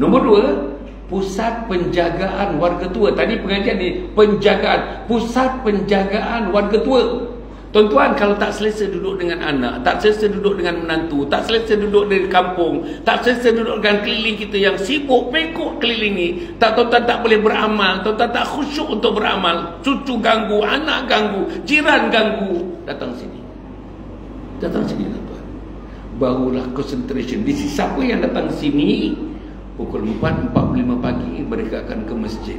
Nombor 2, pusat penjagaan warga tua. Tadi pengajian ni penjagaan, pusat penjagaan warga tua. Tuan-tuan, kalau tak selesa duduk dengan anak, tak selesa duduk dengan menantu, tak selesa duduk dari kampung, tak selesa duduk dengan keliling kita yang sibuk pekok keliling ni, tuan-tuan tak boleh beramal, tuan-tuan tak khusyuk untuk beramal, cucu ganggu, anak ganggu, jiran ganggu, datang sini. Datang sini tuan-tuan. Barulah concentration. Di siapa yang datang sini pukul 4.45 pagi mereka akan ke masjid.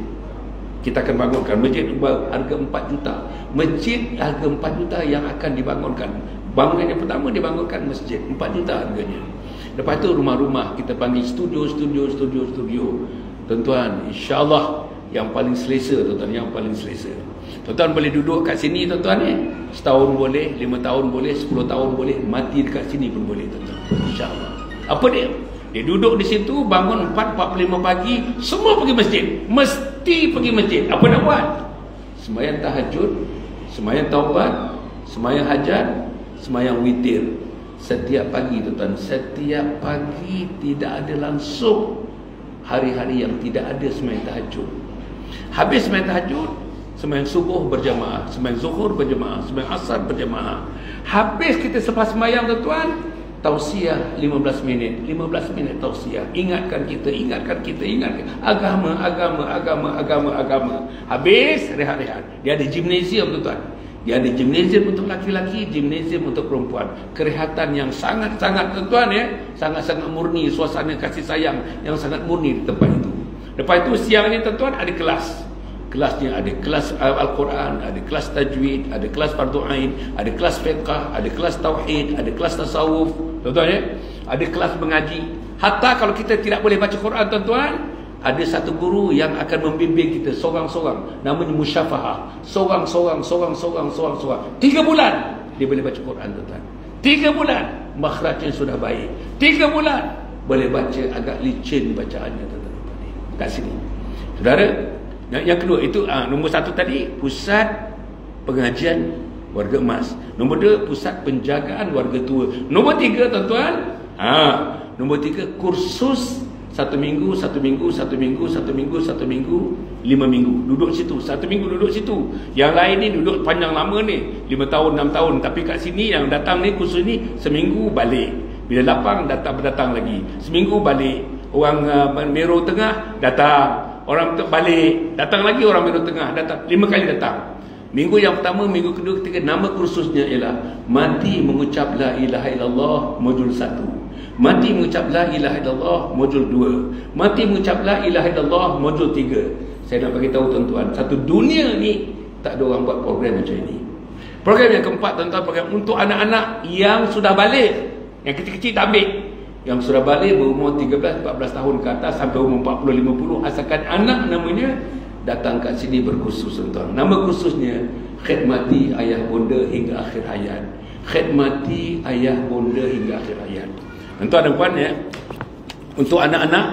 Kita akan bangunkan masjid harga 4 juta. Masjid harga 4 juta yang akan dibangunkan. Bangunan yang pertama dibangunkan masjid 4 juta harganya. Lepas tu rumah-rumah kita panggil studio. Tuan-tuan, insya-Allah yang paling selesa tuan-tuan, yang paling selesa. Tuan-tuan boleh duduk kat sini tuan-tuan setahun boleh, 5 tahun boleh, 10 tahun boleh, mati dekat sini pun boleh tuan-tuan. Insya-Allah. Apa dia? Dia duduk di situ, bangun 4.45 pagi, semua pergi masjid. Mesti pergi masjid. Apa nak buat? Sembahyang tahajud, sembahyang taubat, sembahyang hajat, sembahyang witir. Setiap pagi tuan-tuan, setiap pagi tidak ada langsung hari-hari yang tidak ada sembahyang tahajud. Habis sembahyang tahajud, sembahyang subuh berjamaah, sembahyang zuhur berjamaah, sembahyang asar berjamaah. Habis kita selepas sembahyang tuan-tuan, tausiah 15 minit tausiah, ingatkan kita agama. Habis rehat-rehat. Dia ada gimnasium tuan-tuan. Dia ada gimnasium untuk laki-laki, gimnasium untuk perempuan. Kerehatan yang sangat-sangat tuan-tuan sangat-sangat murni, suasana kasih sayang yang sangat murni di tempat itu. Lepas itu siang ni tuan-tuan ada kelas. Kelasnya ada kelas Al-Quran, ada kelas tajwid, ada kelas fardu ain, ada kelas fiqh, ada kelas tauhid, ada kelas tasawuf, tuan-tuan ada kelas mengaji. Hatta kalau kita tidak boleh baca Quran tuan-tuan, ada satu guru yang akan membimbing kita seorang-seorang, namanya musyafahah. Seorang-seorang 3 bulan dia boleh baca Quran tuan-tuan. 3 bulan makhrajnya sudah baik. 3 bulan boleh baca agak licin bacaannya tuan-tuan. Kat sini. Saudara, yang kedua itu nombor 1 tadi pusat pengajian warga emas. Nombor 2 pusat penjagaan warga tua. Nombor 3 tuan-tuan, nombor 3 kursus 1 minggu, 1 minggu, 1 minggu, 1 minggu, 1 minggu, 5 minggu. Duduk situ, 1 minggu duduk situ. Yang lain ni duduk panjang lama ni, 5 tahun, 6 tahun. Tapi kat sini yang datang ni kursus ni seminggu balik. Bila lapang datang lagi. Seminggu balik. Orang Mero Tengah datang. Orang balik, datang lagi orang Mero Tengah, datang 5 kali datang. Minggu yang pertama, minggu kedua, ketiga, nama kursusnya ialah Mati Mengucap La Ilaha Illallah Modul 1. Mati Mengucap La Ilaha Illallah Modul 2. Mati Mengucap La Ilaha Illallah Modul 3. Saya nak bagi tahu tuan-tuan, satu dunia ni tak ada orang buat program macam ini. Program yang keempat tuan-tuan, program untuk anak-anak yang sudah balik. Yang kecil-kecil tak ambil. Yang sudah balik berumur 13, 14 tahun ke atas sampai umur 40, 50, asalkan anak namanya, datang kat sini berkursus tuan-tuan. Nama kursusnya Khidmati Ayah Bonda Hingga Akhir Hayat. Khidmati Ayah Bonda Hingga Akhir Hayat. Tuan-tuan dan puan ya, untuk anak-anak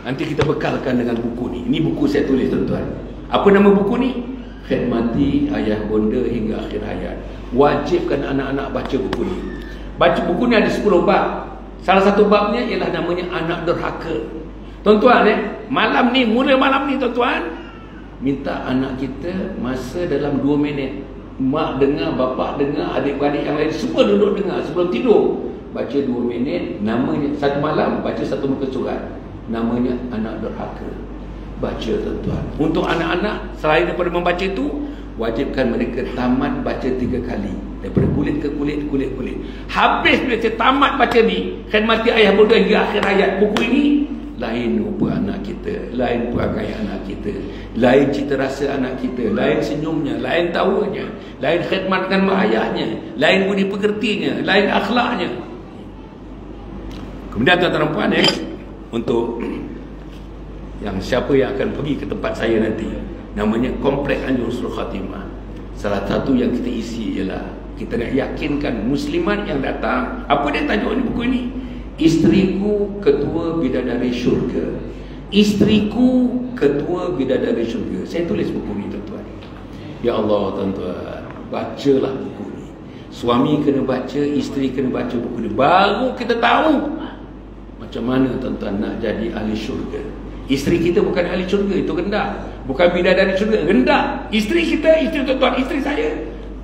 nanti kita bekalkan dengan buku ni. Ini buku saya tulis tuan-tuan. Apa nama buku ni? Khidmati Ayah Bonda Hingga Akhir Hayat. Wajibkan anak-anak baca buku ni. Baca buku ni ada 10 bab. Salah satu babnya ialah namanya anak derhaka. Tuan-tuan malam ni, mula malam ni tuan-tuan, minta anak kita masa dalam 2 minit. Mak dengar, bapak dengar, adik-adik yang lain semua duduk dengar sebelum tidur. Baca 2 minit, namanya satu malam baca satu muka surat. Namanya anak derhaka. Baca tuan-tuan. Untuk anak-anak, selain daripada membaca itu, wajibkan mereka tamat baca 3 kali. Daripada kulit ke kulit, kulit ke kulit. Habis bila saya tamat baca ni, Khidmati Ayah Bonda Hingga Akhir Hayat, buku ini, lain rupa anak kita, lain perangai anak kita, lain cita rasa anak kita, lain senyumnya, lain tawanya, lain khidmatkan mak ayahnya, lain budi pekertinya, lain akhlaknya. Kemudian tuan-tuan puan untuk yang siapa yang akan pergi ke tempat saya nanti, namanya Kompleks Anjung Husnul Khatimah. Salah satu yang kita isi ialah kita nak yakinkan muslimat yang datang. Apa dia tajuk ni buku ini? Isteriku Ketua Bidadari Syurga. Isteriku Ketua Bidadari Syurga. Saya tulis buku ni tuan-tuan. Ya Allah tuan-tuan, bacalah buku ni. Suami kena baca, isteri kena baca buku ni. Baru kita tahu macam mana tuan-tuan nak jadi ahli syurga. Isteri kita bukan ahli syurga, itu rendah. Bukan bidadari syurga, rendah. Isteri kita, isteri tuan-tuan, isteri saya,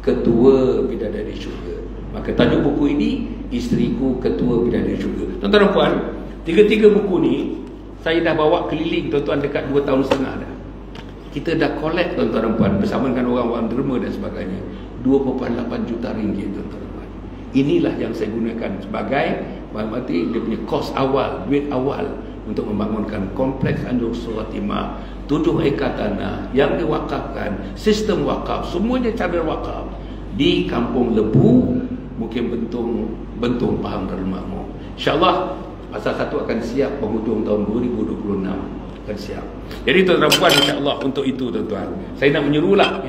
Ketua Bidadari Syurga. Maka tajuk buku ini, Isteriku Ketua Bidadari Syurga. Tuan-tuan dan puan, 3 buku ni saya dah bawa keliling tuan-tuan dekat 2 tahun setengah dah. Kita dah collect tuan-tuan dan puan bersama dengan orang-orang derma dan sebagainya, 2.8 juta ringgit tuan-tuan dan puan. Inilah yang saya gunakan sebagai berarti dia punya kos awal, duit awal untuk membangunkan Kompleks Anjung Husnul Khatimah, 7 ekar tanah yang diwakafkan, sistem wakaf, semuanya cara wakaf di Kampung Lebu, mungkin Bentung Pahang Darul-Makmur. InsyaAllah Pasal 1 akan siap penghujung tahun 2026 akan siap. Jadi tuan-tuan dan puan, insyaAllah untuk itu tuan-tuan, saya nak menyerulah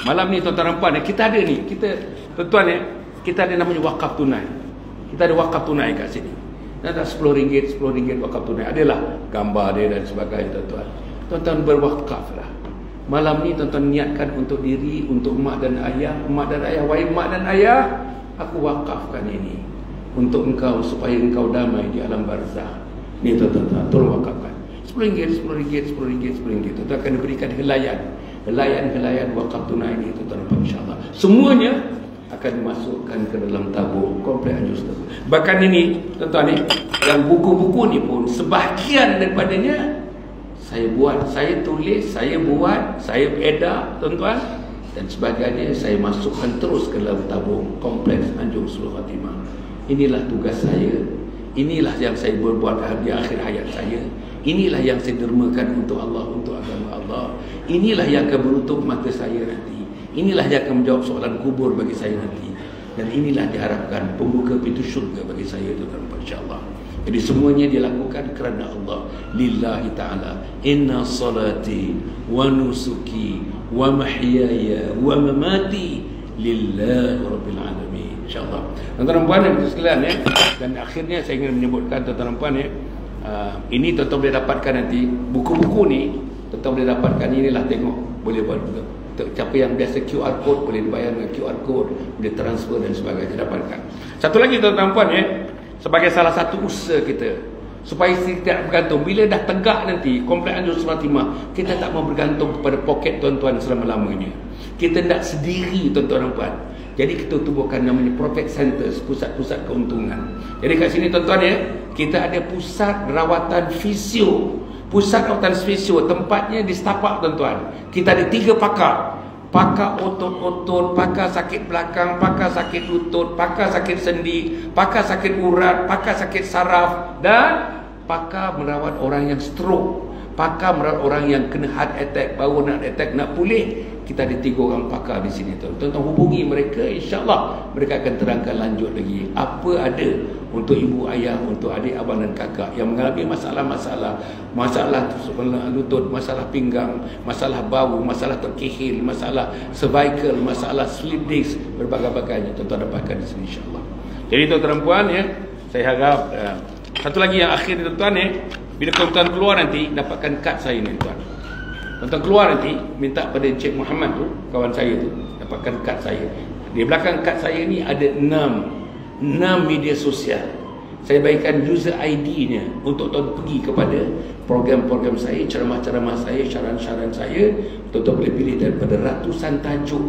malam ni tuan-tuan dan puan, kita ada ni, tuan-tuan kita ada namanya wakaf tunai. Kita ada wakaf tunai kat sini. Ada RM10 wakaf tunai. Adalah gambar dia dan sebagainya tuan-tuan. Tuan-tuan berwakaf lah. Malam ni tuan-tuan niatkan untuk diri, untuk mak dan ayah. Mak dan ayah, wahai mak dan ayah, aku wakafkan ini untuk engkau supaya engkau damai di alam barzah. Ni tuan-tuan, tolong wakafkan. RM10, tuan-tuan akan diberikan helaian wakaf tunai ini tuan-tuan, insyaAllah. Semuanya akan dimasukkan ke dalam tabung Kompleks Anjung Husnul. Bahkan ini tuan-tuan yang buku-buku ni pun sebahagian daripadanya saya buat, saya tulis, saya buat, saya edar tuan-tuan, dan sebagainya saya masukkan terus ke dalam tabung Kompleks Anjung Husnul Khatimah. Inilah tugas saya. Inilah yang saya berbuat di akhir hayat saya. Inilah yang saya dermakan untuk Allah, untuk agama Allah. Inilah yang akan menutup mata saya nanti. Inilah yang akan menjawab soalan kubur bagi saya nanti. Dan inilah diharapkan pembuka pintu syurga bagi saya, tuan-tuan, insyaAllah. Jadi semuanya dilakukan kerana Allah. Lillahi ta'ala. Inna salati wa nusuki wa mahyaya wa mamati lillahi rabbil alamin. InsyaAllah. Tuan-tuan dan puan yang sekalian dan akhirnya saya ingin menyebutkan tuan-tuan dan puan ini tuan-tuan boleh dapatkan nanti. Buku-buku ni tuan-tuan boleh dapatkan. Inilah tengok, boleh buat siapa yang biasa QR code boleh dibayar dengan QR code, boleh transfer dan sebagainya, dapatkan. Satu lagi tuan-tuan dan puan sebagai salah satu usaha kita supaya kita tidak bergantung. Bila dah tegak nanti komplek Anjur Fatimah, kita tak mau bergantung kepada poket tuan-tuan selama-lamanya. Kita tak sendiri tuan-tuan dan puan. Jadi kita tubuhkan namanya Profit Centers, pusat-pusat keuntungan. Jadi kat sini tuan-tuan ya, kita ada pusat rawatan fisio. Pusat rawatan fisio, tempatnya di setapak tuan-tuan. Kita ada 3 pakar. Pakar otot-otot, pakar sakit belakang, pakar sakit lutut, pakar sakit sendi, pakar sakit urat, pakar sakit saraf, dan pakar merawat orang yang stroke, pakar merawat orang yang kena heart attack, baru nak attack, nak pulih. Kita ada 3 orang pakar di sini. Tuan-tuan hubungi mereka, insya-Allah mereka akan terangkan lanjut lagi apa ada untuk ibu ayah, untuk adik abang dan kakak yang mengalami masalah lutut, masalah pinggang, masalah bau, masalah terkehil, masalah cervical, masalah slip disc, berbagai-bagainya tuan-tuan dapatkan di sini insya-Allah. Jadi tuan-tuan dan puan ya, saya harap satu lagi yang akhir tuan-tuan ya, bila tuan-tuan keluar nanti dapatkan kad saya ni tuan. Tuan-tuan keluar nanti minta pada Encik Muhammad tu, kawan saya tu, dapatkan kad saya. Di belakang kad saya ni ada 6 media sosial. Saya bagikan user ID-nya untuk tuan pergi kepada program-program saya, ceramah-ceramah saya, syaran-syaran saya. Tuan-tuan boleh pilih daripada ratusan tajuk.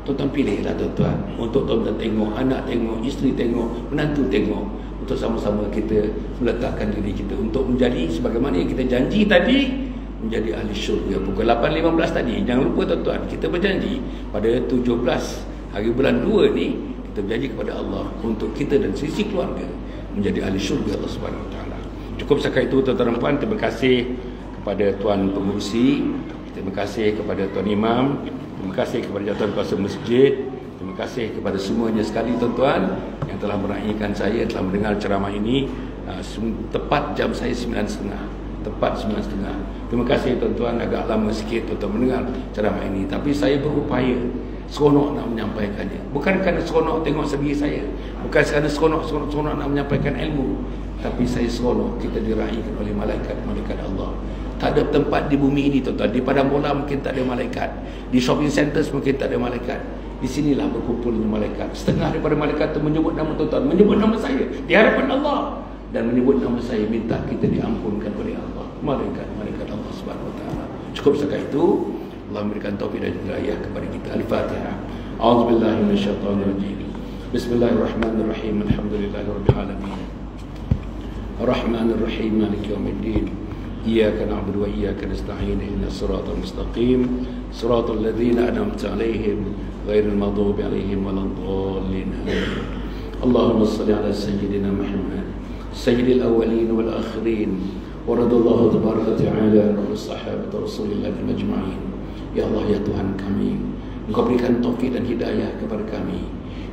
Tuan-tuan pilihlah tuan-tuan, untuk tuan-tuan tengok, anak tengok, isteri tengok, menantu tengok, untuk sama-sama kita meletakkan diri kita untuk menjadi sebagaimana yang kita janji tadi, menjadi ahli syurga. Pukul 8.15 tadi, jangan lupa tuan-tuan, kita berjanji pada 17 hari bulan 2 ni, kita berjanji kepada Allah untuk kita dan sisi keluarga menjadi ahli syurga Allah Subhanahu Wa Taala. Cukup setakat itu tuan-tuan dan puan. Terima kasih kepada tuan pengurusi, terima kasih kepada tuan imam, terima kasih kepada jawatan kuasa masjid, terima kasih kepada semuanya sekali tuan-tuan yang telah meraihkan saya, telah mendengar ceramah ini. Tepat jam saya 9.30. Tepat 9.30. Terima kasih tuan-tuan, agak lama sikit tuan-tuan mendengar ceramah ini, tapi saya berupaya seronok nak menyampaikannya. Bukan kerana seronok tengok segi saya, bukan kerana seronok nak menyampaikan ilmu, tapi saya seronok kita diraihkan oleh malaikat Allah. Tak ada tempat di bumi ini tuan-tuan. Di padang bola mungkin tak ada malaikat, di shopping centers mungkin tak ada malaikat. Di sinilah berkumpulnya malaikat. Setengah daripada malaikat itu menyebut nama tuan-tuan, menyebut nama saya di hadapan Allah, dan menyebut nama saya, minta kita diampunkan oleh Allah. Malaikat Allah Subhanahu Wa Taala. Cukup setakat itu. Allah memberikan taufik dan hidayah kepada kita. Al-Fatihah. A'udzubillahi minasyaitonirrajim. Bismillahirrahmanirrahim. Alhamdulillahirabbil alamin. Arrahmanirrahim. Maliki yaumiddin. Iyyaka na'budu wa iyyaka nasta'in. Ihdinas siratal mustaqim. Siratal ladzina an'amta 'alaihim ghairil maghdubi 'alaihim waladdallin. Allahumma shalli 'ala sayyidina Muhammad sayyidil awwalin wal akhirin wa radallahu tabaraka ta'ala an sahabati Rasulillah ajma'in. Ya Allah, ya Tuhan kami, Engkau berikan taufik dan hidayah kepada kami.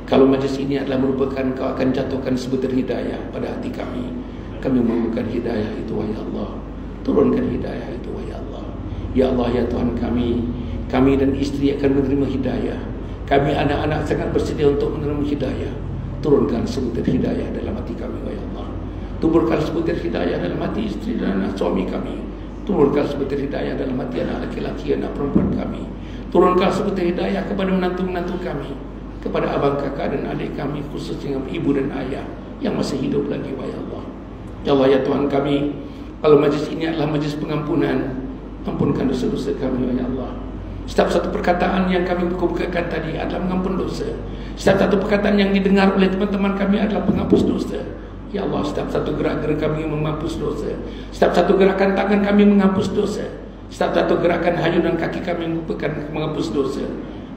Kalau majlis ini adalah merupakan Engkau akan jatuhkan sebutir hidayah pada hati kami, kami memerlukan hidayah itu, wahai Allah. Turunkan hidayah itu, wahai Allah. Ya Allah, ya Tuhan kami dan isteri akan menerima hidayah. Kami anak-anak sangat bersedia untuk menerima hidayah. Turunkan sebutir hidayah dalam hati kami, wahai Allah. Tuburkan sebutir hidayah dalam hati isteri dan anak suami kami. Turunkan sebutir hidayah dalam hati anak laki-laki, anak perempuan kami. Turunkan sebutir hidayah kepada menantu-menantu kami, kepada abang kakak dan adik kami, khususnya ibu dan ayah yang masih hidup lagi, wahai Allah. Ya Allah, ya Tuhan kami, kalau majlis ini adalah majlis pengampunan, ampunkan dosa-dosa kami, wahai Allah. Setiap satu perkataan yang kami buka-bukakan tadi adalah mengampun dosa. Setiap satu perkataan yang didengar oleh teman-teman kami adalah penghapus dosa. Ya Allah, setiap satu gerak-gerik kami menghapus dosa. Setiap satu gerakan tangan kami menghapus dosa. Setiap satu gerakan hayunan kaki kami menghapus dosa.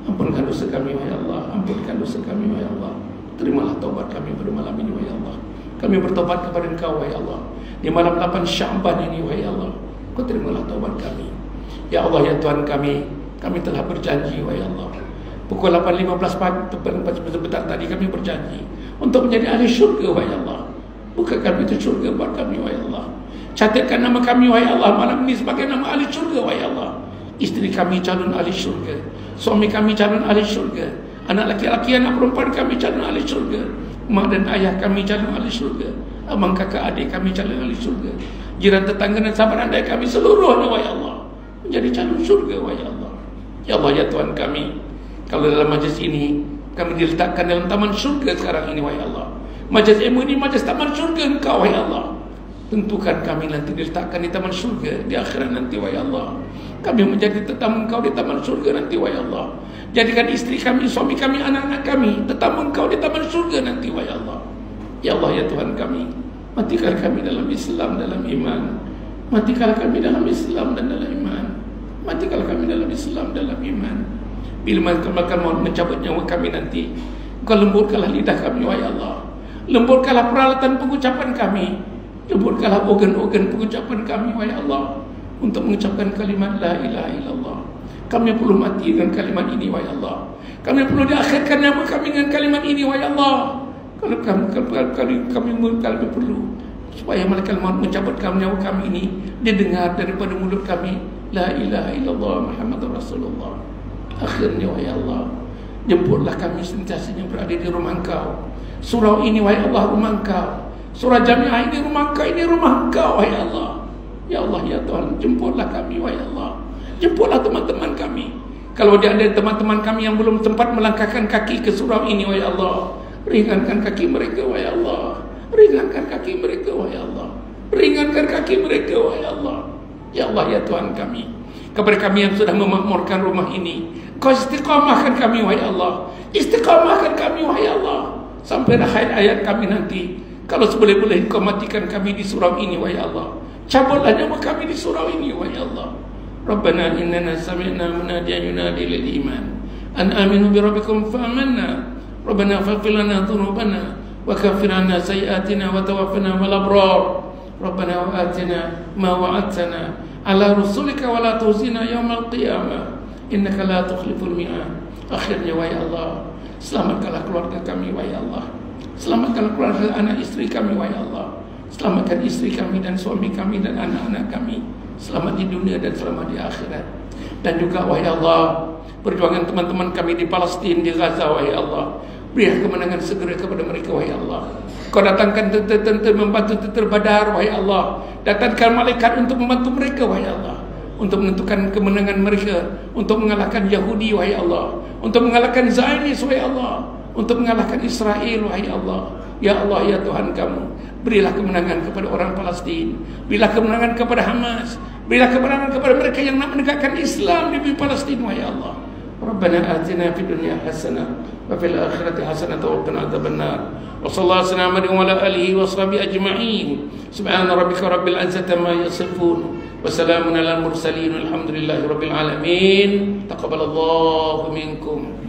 Ampunkan dosa kami, wahai Allah. Ampunkan dosa kami, wahai Allah. Terimalah taubat kami pada malam ini, wahai Allah. Kami bertobat kepada Engkau, wahai Allah. Di malam 8 Sya'ban ini, wahai Allah, Kau terimalah taubat kami. Ya Allah, ya Tuhan kami telah berjanji, wahai Allah. Pukul 8.15 pagi petang tadi kami berjanji untuk menjadi ahli syurga, wahai Allah. Bukakan pintu syurga buat kami, wahai Allah. Catatkan nama kami, wahai Allah, malam ini sebagai nama ahli syurga, wahai Allah. Isteri kami calon ahli syurga, suami kami calon ahli syurga, anak laki-laki, anak perempuan kami calon ahli syurga, mak dan ayah kami calon ahli syurga, abang kakak adik kami calon ahli syurga, jiran tetangga dan sahabat andai kami seluruhnya, wahai Allah, menjadi calon syurga, wahai Allah. Ya Allah, ya Tuhan kami, kalau dalam majlis ini kami diletakkan dalam taman syurga sekarang ini, wahai Allah. Majlis ilmu ini majlis taman syurga Engkau, wahai Allah. Tentukan kami nanti diletakkan di taman surga di akhirat nanti, wahai Allah. Kami menjadi tetamu Engkau di taman surga nanti, wahai Allah. Jadikan istri kami, suami kami, anak-anak kami tetamu Engkau di taman surga nanti, wahai Allah. Ya Allah, ya Tuhan kami, matikan kami dalam Islam, dalam iman. Matikan kami dalam Islam dan dalam iman. Matikan kami dalam Islam, dalam iman. Bila makan mau mencabut nyawa kami nanti, Engkau lembutkanlah lidah kami, wahai Allah. Lembutkanlah peralatan pengucapan kami. Lembutkanlah organ-organ pengucapan kami, wahai Allah, untuk mengucapkan kalimat la ilaha illallah. Kami perlu mati dengan kalimat ini, wahai Allah. Kami perlu diakhirkan nyawa kami dengan kalimat ini, wahai Allah. Kalau kami perlu supaya malaikat maut mencabut nyawa kami ini, dia dengar daripada mulut kami la ilaha illallah Muhammadur Rasulullah. Akhirnya, wahai Allah, jemputlah kami sentiasa yang berada di rumah Engkau. Surau ini, wahai Allah, rumah Engkau. Surah Jamiah ini rumah Engkau, ini rumah Engkau, wahai Allah. Ya Allah, ya Tuhan, jemputlah kami, wahai Allah. Jemputlah teman-teman kami. Kalau ada teman-teman kami yang belum sempat melangkahkan kaki ke surau ini, wahai Allah, ringankan kaki mereka, wahai Allah. Ringankan kaki mereka, wahai Allah. Ringankan kaki mereka, wahai Allah. Ya Allah, ya Tuhan kami, kepada kami yang sudah memakmurkan rumah ini, Kau istiqamahkan kami, wahai Allah. Istiqamahkan kami, wahai Allah, sampai akhir ayat kami nanti. Kalau seboleh-boleh Kau matikan kami di surau ini, wahai Allah. Cabutlah nyawa kami di surau ini, wahai Allah. Rabbana innana sami'na munadiyan yunadi lil iman an aminu bi rabbikum fa amanna. Rabbana faghfir lana dhunubana wa kaffir 'anna sayyi'atina wa tawaffana ma'al abrar. Rabbana wa atina ma wa'adtana 'ala rusulika wa la tukhzina yaumal qiyamah innaka la tukhliful mi'ad. Akhirnya, wahai Allah, selamatkanlah keluarga kami, wahai Allah. Selamatkanlah keluarga anak istri kami, wahai Allah. Selamatkan istri kami dan suami kami dan anak-anak kami. Selamat di dunia dan selamat di akhirat. Dan juga, wahai Allah, perjuangan teman-teman kami di Palestin, di Gaza, wahai Allah, berilah kemenangan segera kepada mereka, wahai Allah. Kau datangkan tentera membantu tentera Badar, wahai Allah. Datangkan malaikat untuk membantu mereka, wahai Allah, untuk menentukan kemenangan mereka, untuk mengalahkan Yahudi, wahai Allah, untuk mengalahkan Zionis, wahai Allah, untuk mengalahkan Israel, wahai Allah. Ya Allah, ya Tuhan kamu, berilah kemenangan kepada orang Palestin, berilah kemenangan kepada Hamas, berilah kemenangan kepada mereka yang nak menegakkan Islam di bumi Palestin, wahai Allah. Rabbana atina fid dunya hasanah wa fil akhirati hasanah wa qina adzabannar. Wa sallallahu alaihi wa ala alihi wa sahbihi ajma'in. Subhana rabbika rabbil izzati amma yasifun wa salamun alal mursalin walhamdulillahi rabbil alamin. Taqabbalallahu minkum.